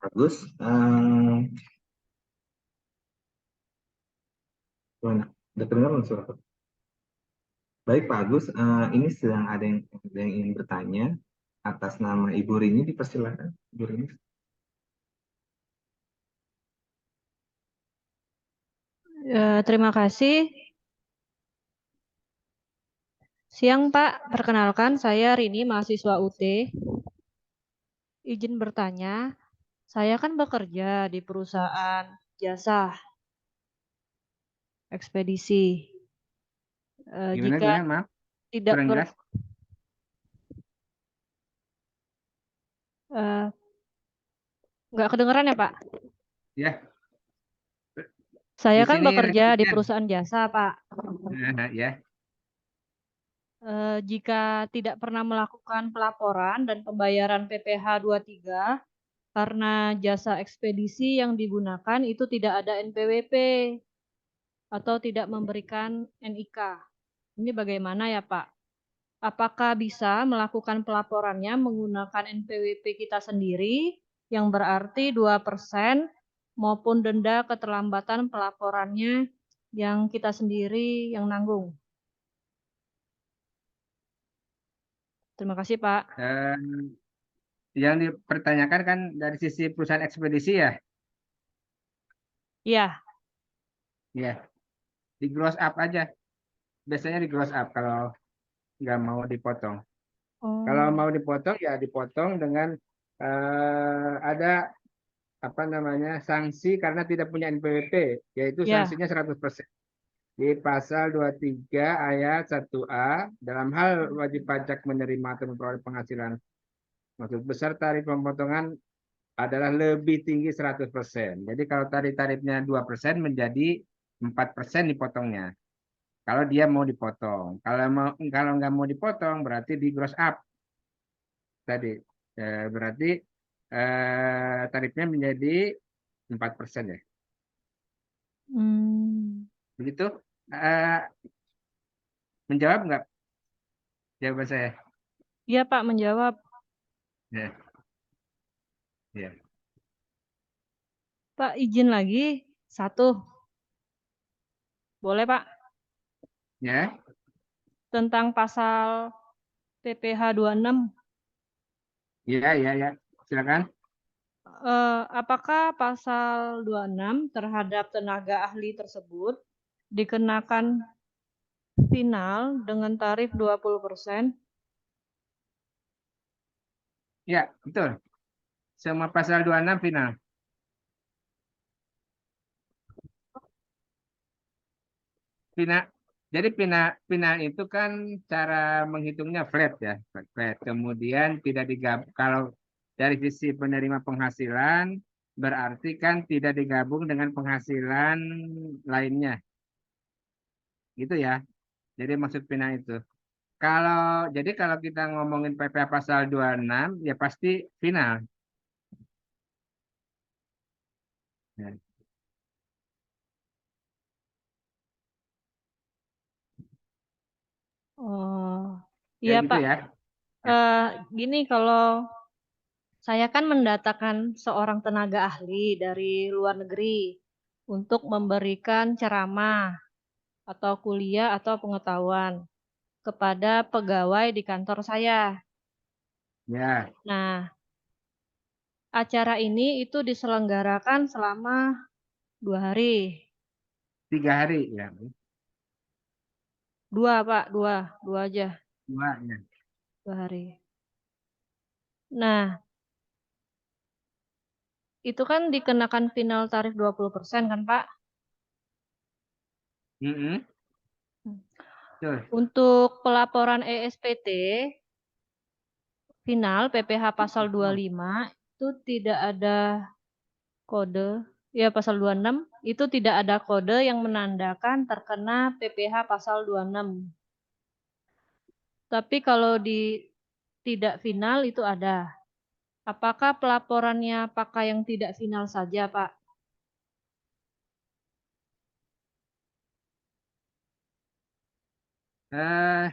Bagus. Gimana? Udah kedengaran suara aku? Baik, Pak Agus. Ini sedang ada yang ingin bertanya atas nama Ibu Rini. Dipersilakan, Ibu Rini. Terima kasih. Siang, Pak. Perkenalkan, saya Rini, mahasiswa UT. Izin bertanya, saya kan bekerja di perusahaan jasa ekspedisi. Gimana, Jika gimana? Maaf, tidak kurang jelas. nggak kedengeran ya, Pak? Ya, Saya di kan sini bekerja di resepnya. perusahaan jasa, Pak. Ya, Jika tidak pernah melakukan pelaporan dan pembayaran PPh 23 karena jasa ekspedisi yang digunakan itu tidak ada NPWP atau tidak memberikan NIK. Ini bagaimana ya, Pak? Apakah bisa melakukan pelaporannya menggunakan NPWP kita sendiri yang berarti 2% maupun denda keterlambatan pelaporannya yang kita sendiri yang nanggung? Terima kasih, Pak. eh, yang dipertanyakan kan dari sisi perusahaan ekspedisi ya, Iya. ya di gross up aja. Biasanya di gross up kalau nggak mau dipotong. Kalau Oh, mau dipotong ya dipotong dengan ada apa namanya sanksi karena tidak punya NPWP, yaitu ya. sanksinya 100%. Di pasal 23 ayat 1A dalam hal wajib pajak menerima atau memperoleh penghasilan maksud besar tarif pemotongan adalah lebih tinggi 100%. Jadi kalau tadi tarifnya 2% menjadi 4% dipotongnya. Kalau dia mau dipotong. Kalau nggak mau dipotong berarti di gross up tadi. Berarti tarifnya menjadi 4% ya. Hmm. Begitu. Eh, menjawab nggak jawaban saya? Iya, Pak, menjawab. Ya, ya. Pak, izin lagi. Satu. Boleh, Pak? Ya, Tentang pasal PPh 26. ya, ya, ya. Silakan. Apakah pasal 26 terhadap tenaga ahli tersebut dikenakan final dengan tarif 20%? Ya, betul. Semua pasal 26 final. Final. Jadi final itu kan cara menghitungnya flat ya, flat. Kemudian tidak digabung kalau dari sisi penerima penghasilan berarti kan tidak digabung dengan penghasilan lainnya. Gitu ya. Jadi maksud final itu. Kalau kalau kita ngomongin PPh pasal 26 ya pasti final. Ya, Oh, ya iya, gitu Pak. ya. Ya. Gini, kalau saya kan mendatangkan seorang tenaga ahli dari luar negeri untuk memberikan ceramah atau kuliah atau pengetahuan kepada pegawai di kantor saya. Ya, Nah, acara ini itu diselenggarakan selama 2 hari. 3 hari ya. Dua, Pak, dua aja, 2 ya. 2 hari. Nah, itu kan dikenakan final tarif 20% kan, Pak? Mm-mm. Betul. Untuk pelaporan ESPT final PPH pasal 25 itu tidak ada kode, ya pasal 26 itu tidak ada kode yang menandakan terkena PPH pasal 26. Tapi kalau di tidak final itu ada. Apakah pelaporannya pakai yang tidak final saja, Pak? Eh,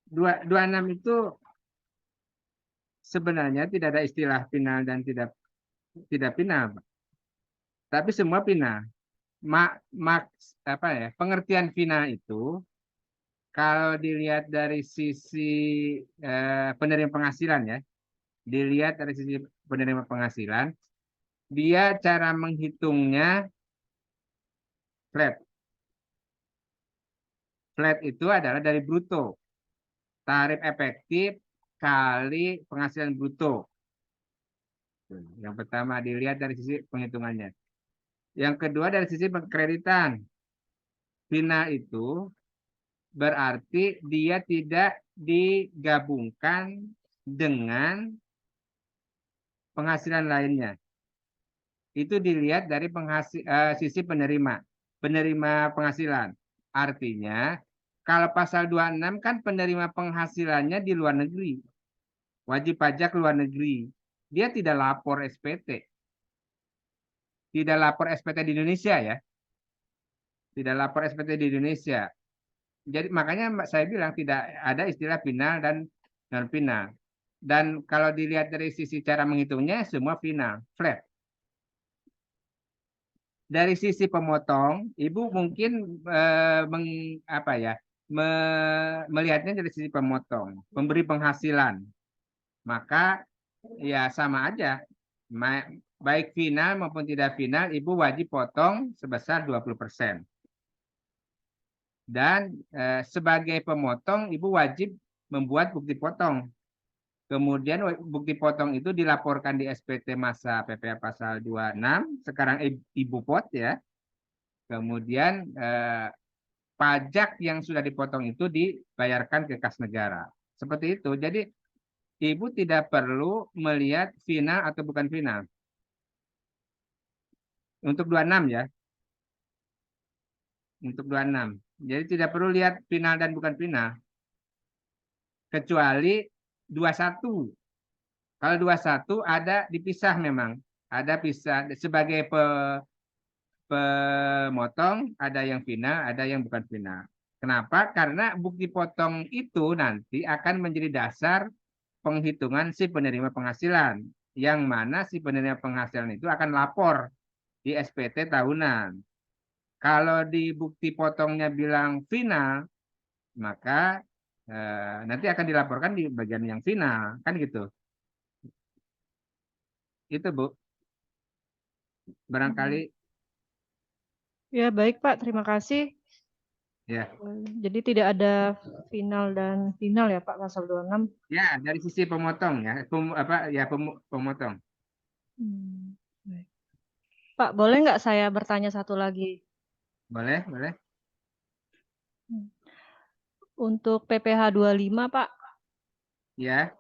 26 itu sebenarnya tidak ada istilah final dan tidak final, Pak. Tapi semua final. Apa ya? Pengertian final itu kalau dilihat dari sisi penerima penghasilan ya, dilihat dari sisi penerima penghasilan, dia cara menghitungnya flat. Flat itu adalah dari bruto. Tarif efektif kali penghasilan bruto. Yang pertama dilihat dari sisi penghitungannya. Yang kedua dari sisi pengkreditan. Final itu berarti dia tidak digabungkan dengan penghasilan lainnya. Itu dilihat dari sisi penerima penghasilan. Artinya, kalau pasal 26 kan penerima penghasilannya di luar negeri, wajib pajak luar negeri. Dia tidak lapor SPT. Tidak lapor SPT di Indonesia ya. Tidak lapor SPT di Indonesia. Jadi makanya saya bilang tidak ada istilah final dan non final. Dan kalau dilihat dari sisi cara menghitungnya semua final, flat. Dari sisi pemotong, Ibu mungkin melihatnya dari sisi pemotong, pemberi penghasilan. Maka ya sama aja. Baik final maupun tidak final, Ibu wajib potong sebesar 20%. Dan sebagai pemotong, Ibu wajib membuat bukti potong. Kemudian bukti potong itu dilaporkan di SPT masa PPh pasal 26, sekarang Ibu pot ya. Kemudian pajak yang sudah dipotong itu dibayarkan ke kas negara. Seperti itu. Jadi Ibu tidak perlu melihat final atau bukan final. Untuk 26 ya. Untuk 26. Jadi tidak perlu lihat final dan bukan final. Kecuali 21. Kalau 21 ada dipisah memang. Ada pisah sebagai pemotong, ada yang final, ada yang bukan final. Kenapa? Karena bukti potong itu nanti akan menjadi dasar penghitungan si penerima penghasilan. Yang mana si penerima penghasilan itu akan lapor di SPT tahunan. Kalau di bukti potongnya bilang final, maka nanti akan dilaporkan di bagian yang final. Kan gitu. Itu Bu. Barangkali. Ya, baik Pak. Terima kasih. Ya. Jadi tidak ada final dan final ya Pak pasal 26. Ya, dari sisi pemotong ya, pemotong. Baik. Pak, boleh nggak saya bertanya satu lagi? Boleh, boleh. Untuk PPh 25 Pak, Ya,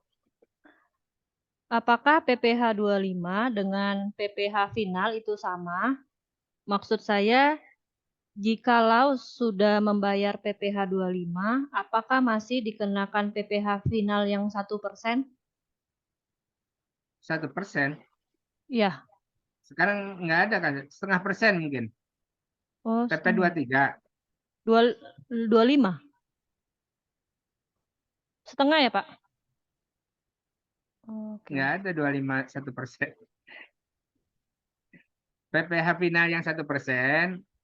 apakah PPh 25 dengan PPh final itu sama? Maksud saya, jikalau sudah membayar PPh 25, apakah masih dikenakan PPh final yang 1%? 1%. Iya. Sekarang nggak ada kan, 0,5% mungkin. Oh, PP 23. 25. Setengah ya Pak? Oke. Nggak ada 25 1%. PPh final yang 1%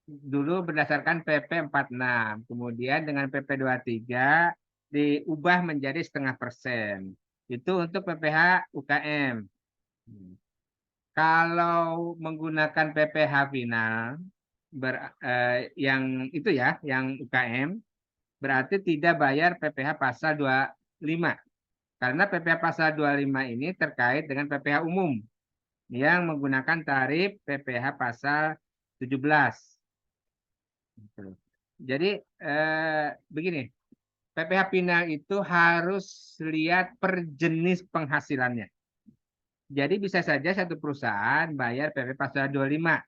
dulu berdasarkan PP 46. Kemudian dengan PP 23 diubah menjadi 0,5%. Itu untuk PPh UKM. Kalau menggunakan PPh final yang itu ya, yang UKM, berarti tidak bayar PPh pasal 25. Karena PPh pasal 25 ini terkait dengan PPh umum yang menggunakan tarif PPh pasal 17. Jadi begini, PPh final itu harus lihat per jenis penghasilannya. Jadi bisa saja satu perusahaan bayar PP pasal 25,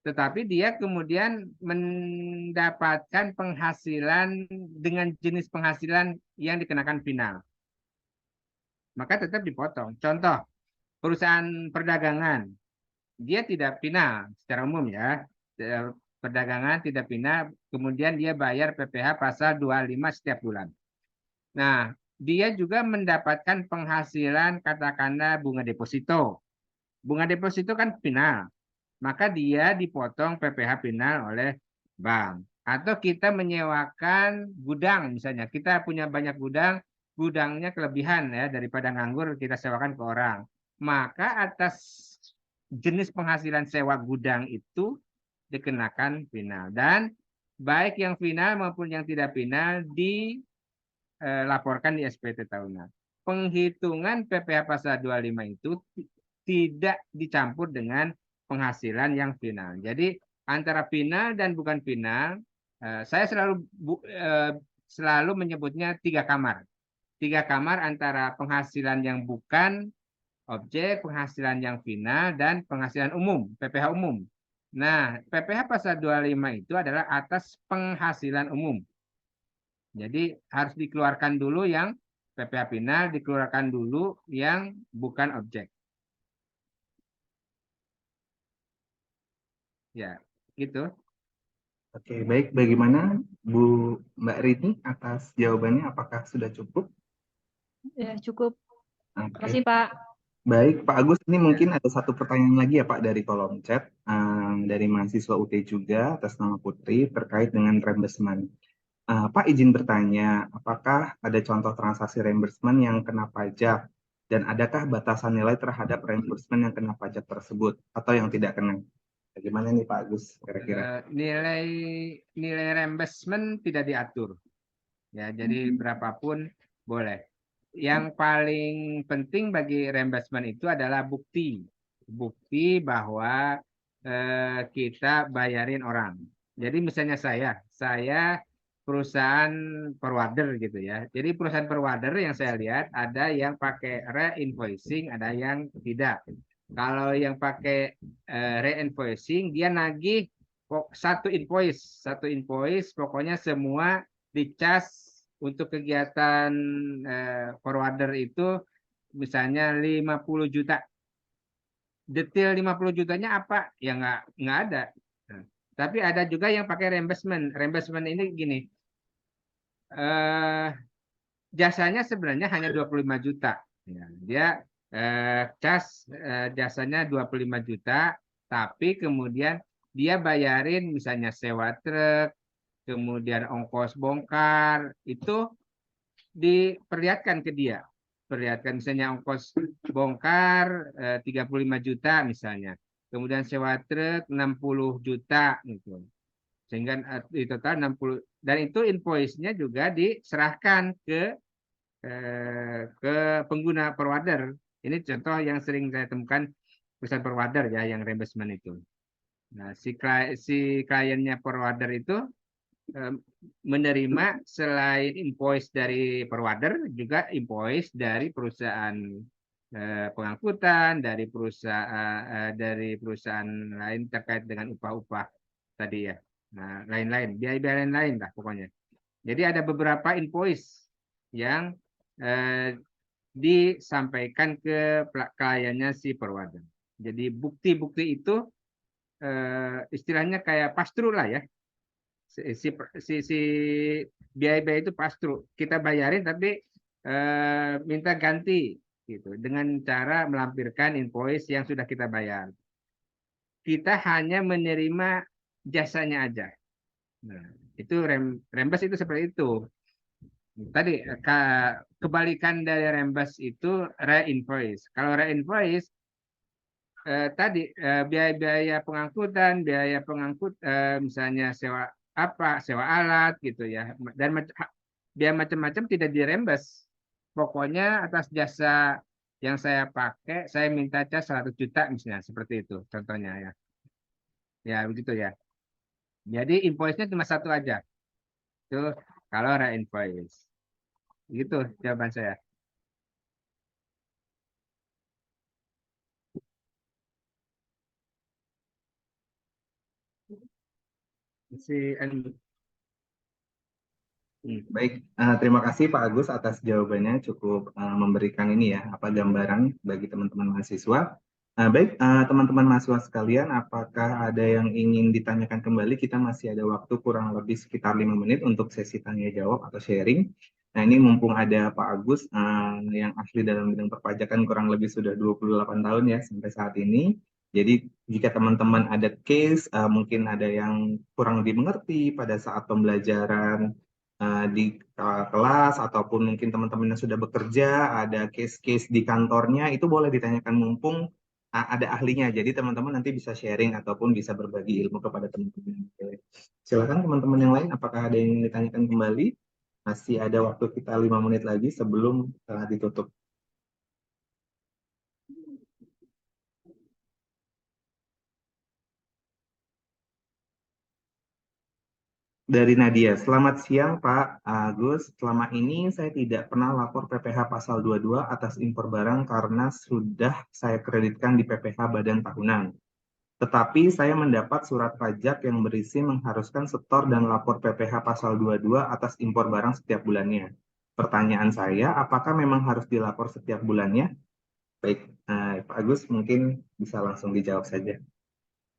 tetapi dia kemudian mendapatkan penghasilan dengan jenis penghasilan yang dikenakan final. Maka tetap dipotong. Contoh, perusahaan perdagangan, dia tidak final secara umum ya. Perdagangan tidak final, kemudian dia bayar PPh pasal 25 setiap bulan. Nah, dia juga mendapatkan penghasilan katakanlah bunga deposito. Bunga deposito kan final, maka dia dipotong PPh final oleh bank. Atau kita menyewakan gudang misalnya, kita punya banyak gudang, gudangnya kelebihan ya daripada nganggur kita sewakan ke orang. Maka atas jenis penghasilan sewa gudang itu dikenakan final. Dan baik yang final maupun yang tidak final dilaporkan di SPT tahunan. Penghitungan PPh pasal 25 itu tidak dicampur dengan penghasilan yang final. Jadi antara final dan bukan final, saya selalu menyebutnya 3 kamar. 3 kamar antara penghasilan yang bukan objek, penghasilan yang final, dan penghasilan umum, PPh umum. Nah, PPh pasal 25 itu adalah atas penghasilan umum. Jadi harus dikeluarkan dulu yang PPh final, dikeluarkan dulu yang bukan objek. Ya, gitu. Oke, baik. Bagaimana Mbak Rini atas jawabannya? Apakah sudah cukup? Ya, cukup. Terima Oke. kasih, Pak. Baik, Pak Agus, ini mungkin ada satu pertanyaan lagi ya Pak dari kolom chat dari mahasiswa UT juga atas nama Putri terkait dengan reimbursement. Pak izin bertanya, apakah ada contoh transaksi reimbursement yang kena pajak dan adakah batasan nilai terhadap reimbursement yang kena pajak tersebut atau yang tidak kena? Bagaimana nih Pak Agus kira-kira? Nilai reimbursement tidak diatur. Ya, jadi berapapun boleh. Yang paling penting bagi reimbursement itu adalah bukti. Bukti bahwa kita bayarin orang. Jadi misalnya saya perusahaan perwader gitu ya. Jadi perusahaan perwader yang saya lihat ada yang pakai re-invoicing, ada yang tidak. Kalau yang pakai re-invoicing dia nagih satu invoice pokoknya semua dicas untuk kegiatan forwarder itu misalnya 50 juta. Detail 50 jutanya apa? Ya nggak ada. Nah, tapi ada juga yang pakai reimbursement. Reimbursement ini gini, jasanya sebenarnya hanya 25 juta. Ya, dia cas jasanya 25 juta, tapi kemudian dia bayarin misalnya sewa truk, kemudian ongkos bongkar, itu diperlihatkan ke dia. Perlihatkan misalnya ongkos bongkar 35 juta misalnya. Kemudian sewa truk 60 juta gitu. Sehingga di total 60 dan itu invoice-nya juga diserahkan ke pengguna perwader. Ini contoh yang sering saya temukan perusahaan perwader ya yang reimbursement itu. Nah, si kliennya perwader itu menerima selain invoice dari perwader juga invoice dari perusahaan pengangkutan, dari perusahaan lain terkait dengan upah-upah tadi ya. Nah, lain-lain, biaya-biaya lain lah pokoknya. Jadi ada beberapa invoice yang disampaikan ke kliennya si perwader. Jadi bukti-bukti itu istilahnya kayak pass-through lah ya. Si biaya-biaya itu pass-through. Kita bayarin tapi minta ganti gitu dengan cara melampirkan invoice yang sudah kita bayar. Kita hanya menerima jasanya aja. Nah, itu rembes itu seperti itu. Tadi kebalikan dari rembes itu re-invoice. Kalau re-invoice tadi biaya-biaya pengangkutan, misalnya sewa alat gitu ya, dan biaya macam-macam tidak dirembes. Pokoknya atas jasa yang saya pakai, saya minta cas 100 juta misalnya, seperti itu contohnya ya. Ya begitu ya. Jadi invoice-nya cuma satu aja. Itu kalau re-invoice. Gitu jawaban saya. Si Baik, terima kasih Pak Agus atas jawabannya cukup memberikan ini ya apa gambaran bagi teman-teman mahasiswa. Baik, teman-teman mahasiswa sekalian, apakah ada yang ingin ditanyakan kembali? Kita masih ada waktu kurang lebih sekitar 5 menit untuk sesi tanya jawab atau sharing. Nah, ini mumpung ada Pak Agus yang ahli dalam bidang perpajakan kurang lebih sudah 28 tahun ya sampai saat ini. Jadi jika teman-teman ada case, mungkin ada yang kurang dimengerti pada saat pembelajaran di kelas ataupun mungkin teman-teman yang sudah bekerja ada case-case di kantornya itu boleh ditanyakan mumpung ada ahlinya. Jadi teman-teman nanti bisa sharing ataupun bisa berbagi ilmu kepada teman-teman. Oke. Silakan teman-teman yang lain, apakah ada yang ingin ditanyakan kembali? Masih ada waktu kita 5 menit lagi sebelum ditutup. Dari Nadia, selamat siang Pak Agus. Selama ini saya tidak pernah lapor PPh pasal 22 atas impor barang karena sudah saya kreditkan di PPh badan tahunan. Tetapi saya mendapat surat pajak yang berisi mengharuskan setor dan lapor PPh pasal 22 atas impor barang setiap bulannya. Pertanyaan saya, apakah memang harus dilapor setiap bulannya? Baik, Pak Agus mungkin bisa langsung dijawab saja.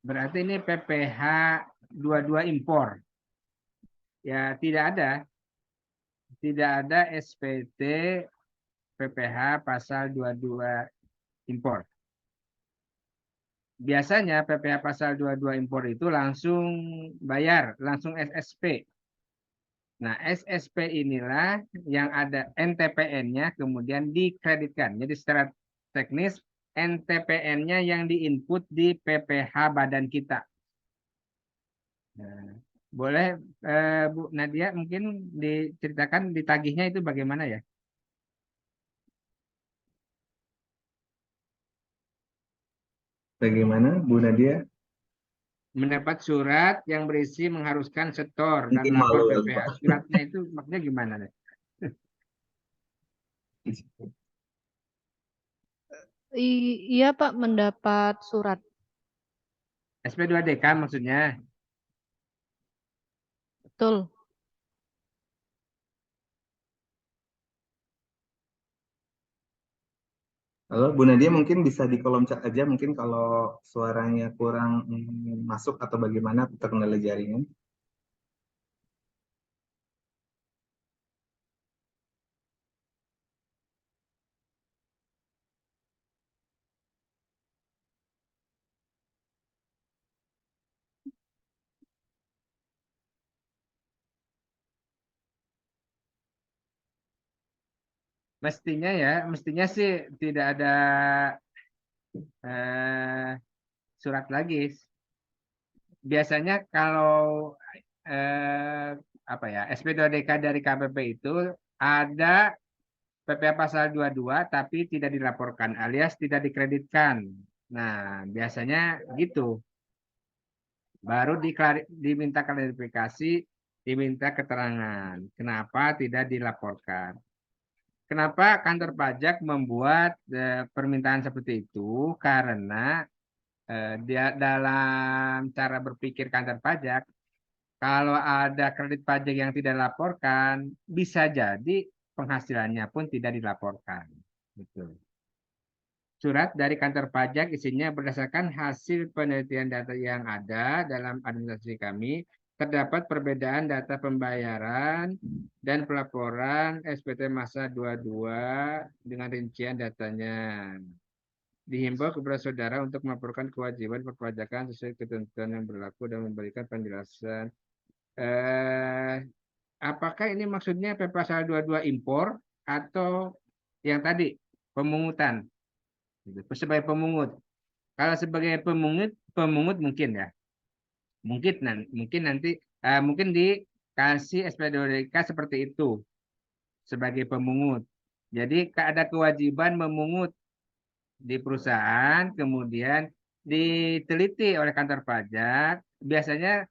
berarti ini PPh 22 impor. Ya, tidak ada SPT PPh pasal 22 impor. Biasanya PPh pasal 22 impor itu langsung bayar, langsung SSP. Nah, SSP inilah yang ada NTPN-nya kemudian dikreditkan. Jadi secara teknis NTPN-nya yang diinput di PPh badan kita. Nah, boleh Bu Nadia mungkin diceritakan ditagihnya itu bagaimana ya? Bagaimana Bu Nadia? Mendapat surat yang berisi mengharuskan setor dan Mungkin lapor malu ya PPh. Pak. Suratnya itu maksudnya gimana nih? Iya Pak, mendapat surat. SP2DK maksudnya. Betul. Halo, Bu Nadia mungkin bisa di kolom chat aja mungkin kalau suaranya kurang masuk atau bagaimana terkendala jaringan. Mestinya sih tidak ada eh, surat lagi. Biasanya kalau eh, apa ya SP2DK dari KPP itu ada PPh pasal 22 tapi tidak dilaporkan alias tidak dikreditkan. Nah, biasanya gitu. Baru diminta klarifikasi, diminta keterangan. Kenapa tidak dilaporkan? Kenapa kantor pajak membuat permintaan seperti itu? Karena dia dalam cara berpikir kantor pajak, kalau ada kredit pajak yang tidak dilaporkan, bisa jadi penghasilannya pun tidak dilaporkan. Gitu. Surat dari kantor pajak isinya berdasarkan hasil penelitian data yang ada dalam administrasi kami, terdapat perbedaan data pembayaran dan pelaporan SPT masa 22 dengan rincian datanya. Dihimbau kepada saudara untuk melaporkan kewajiban perpajakan sesuai ketentuan yang berlaku dan memberikan penjelasan. Eh, apakah ini maksudnya PP pasal 22 impor atau yang tadi pemungutan? Gitu. Sebagai pemungut. Kalau sebagai pemungut mungkin ya. Mungkin dikasih SP2DK seperti itu sebagai pemungut. Jadi ada kewajiban memungut di perusahaan, kemudian diteliti oleh kantor pajak. Biasanya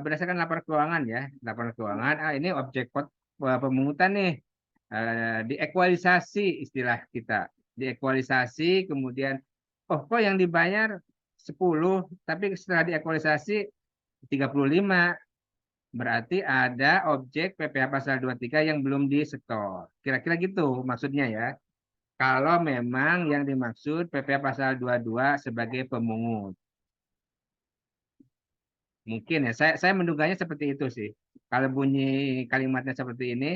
berdasarkan laporan keuangan ya, laporan keuangan, ini objek pemungutan nih, diekualisasi istilah kita, diekualisasi kemudian, oh kok yang dibayar 10, tapi setelah diekualisasi 35, berarti ada objek PPh pasal 23 yang belum disetor. Kira-kira gitu maksudnya ya. Kalau memang yang dimaksud PPh pasal 22 sebagai pemungut. Mungkin ya, saya menduganya seperti itu sih. Kalau bunyi kalimatnya seperti ini,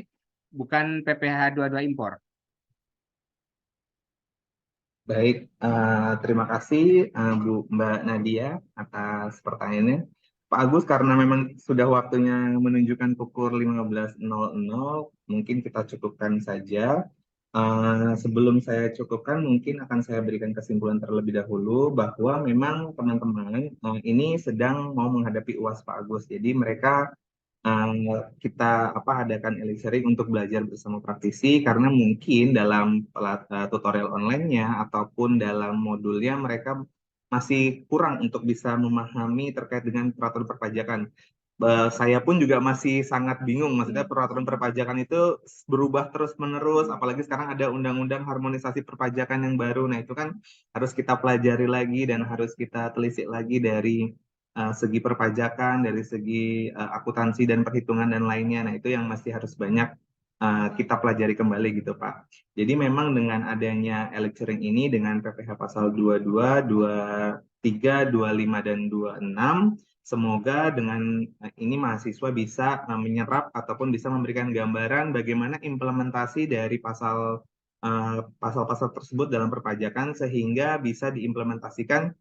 bukan PPh 22 impor. Baik, terima kasih Mbak Nadia atas pertanyaannya. Pak Agus, karena memang sudah waktunya menunjukkan pukul 15.00, mungkin kita cukupkan saja. Sebelum saya cukupkan, mungkin akan saya berikan kesimpulan terlebih dahulu bahwa memang teman-teman ini sedang mau menghadapi UAS Pak Agus. Jadi mereka kita adakan e-lecturing untuk belajar bersama praktisi karena mungkin dalam tutorial online-nya ataupun dalam modulnya mereka masih kurang untuk bisa memahami terkait dengan peraturan perpajakan. Saya pun juga masih sangat bingung, maksudnya peraturan perpajakan itu berubah terus-menerus, apalagi sekarang ada undang-undang harmonisasi perpajakan yang baru. Nah, itu kan harus kita pelajari lagi dan harus kita telisik lagi dari segi perpajakan, dari segi akuntansi dan perhitungan dan lainnya. Nah, itu yang masih harus banyak kita pelajari kembali gitu, Pak. Jadi memang dengan adanya e-lecturing ini dengan PPh pasal 22, 23, 25 dan 26, semoga dengan ini mahasiswa bisa menyerap ataupun bisa memberikan gambaran bagaimana implementasi dari pasal-pasal tersebut dalam perpajakan sehingga bisa diimplementasikan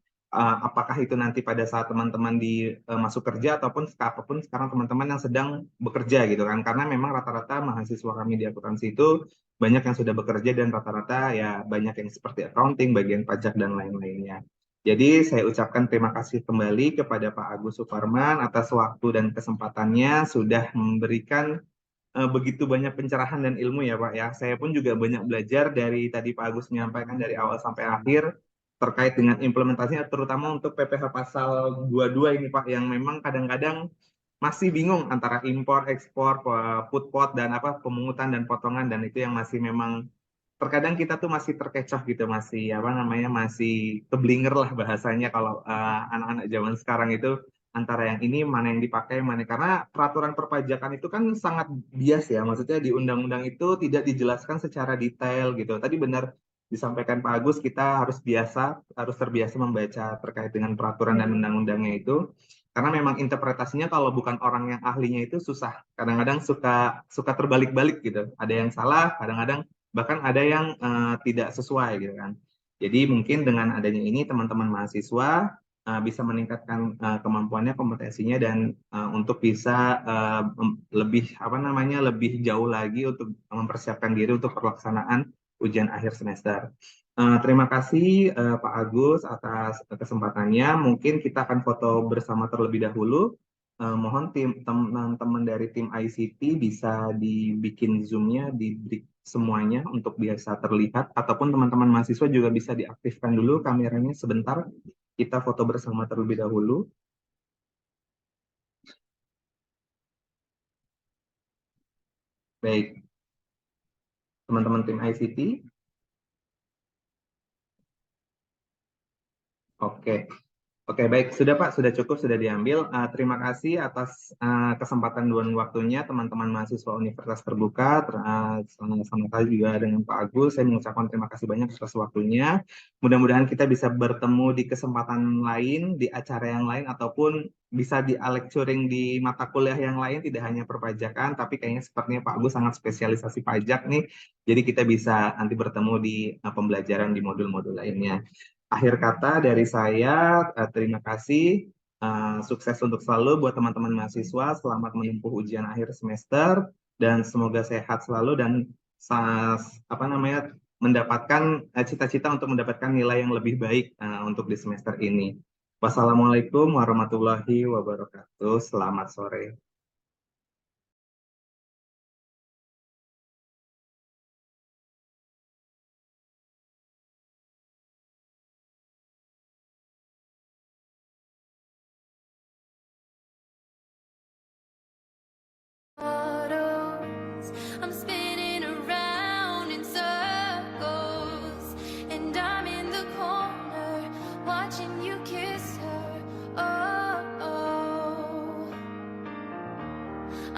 apakah itu nanti pada saat teman-teman masuk kerja ataupun apapun sekarang teman-teman yang sedang bekerja gitu kan, karena memang rata-rata mahasiswa kami di akuntansi itu banyak yang sudah bekerja dan rata-rata ya banyak yang seperti accounting, bagian pajak dan lain-lainnya. Jadi saya ucapkan terima kasih kembali kepada Pak Agus Suparman atas waktu dan kesempatannya sudah memberikan begitu banyak pencerahan dan ilmu ya Pak ya. Saya pun juga banyak belajar dari tadi Pak Agus menyampaikan dari awal sampai akhir terkait dengan implementasinya terutama untuk PPh pasal 22 ini Pak yang memang kadang-kadang masih bingung antara impor, ekspor, put pot dan pemungutan dan potongan dan itu yang masih memang terkadang kita tuh masih terkecoh gitu, masih masih keblinger lah bahasanya kalau anak-anak zaman sekarang itu antara yang ini mana yang dipakai mana karena peraturan perpajakan itu kan sangat bias ya, maksudnya di undang-undang itu tidak dijelaskan secara detail gitu. Tadi benar disampaikan Pak Agus, kita harus terbiasa membaca terkait dengan peraturan dan undang-undangnya itu karena memang interpretasinya kalau bukan orang yang ahlinya itu susah, kadang-kadang suka suka terbalik-balik gitu, ada yang salah kadang-kadang bahkan ada yang tidak sesuai gitu kan. Jadi mungkin dengan adanya ini teman-teman mahasiswa bisa meningkatkan kemampuannya, kompetensinya dan untuk bisa lebih lebih jauh lagi untuk mempersiapkan diri untuk pelaksanaan ujian akhir semester. Terima kasih Pak Agus atas kesempatannya. Mungkin kita akan foto bersama terlebih dahulu. Mohon teman-teman dari tim ICT bisa dibikin zoom-nya, di break semuanya untuk biasa terlihat, ataupun teman-teman mahasiswa juga bisa diaktifkan dulu kameranya sebentar. Kita foto bersama terlebih dahulu. Baik, teman-teman tim ICT. Oke. Oke, baik. Sudah Pak, sudah cukup, sudah diambil. Terima kasih atas kesempatan dan waktunya teman-teman mahasiswa Universitas Terbuka. Sama kali juga dengan Pak Agus, saya mengucapkan terima kasih banyak atas waktunya. Mudah-mudahan kita bisa bertemu di kesempatan lain, di acara yang lain, ataupun bisa di lecturing di mata kuliah yang lain, tidak hanya perpajakan, tapi kayaknya sepertinya Pak Agus sangat spesialisasi pajak nih. Jadi kita bisa nanti bertemu di pembelajaran di modul-modul lainnya. Akhir kata dari saya, terima kasih. Sukses untuk selalu buat teman-teman mahasiswa. Selamat menempuh ujian akhir semester dan semoga sehat selalu dan mendapatkan cita-cita untuk mendapatkan nilai yang lebih baik untuk di semester ini. Wassalamualaikum warahmatullahi wabarakatuh. Selamat sore.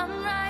I'm not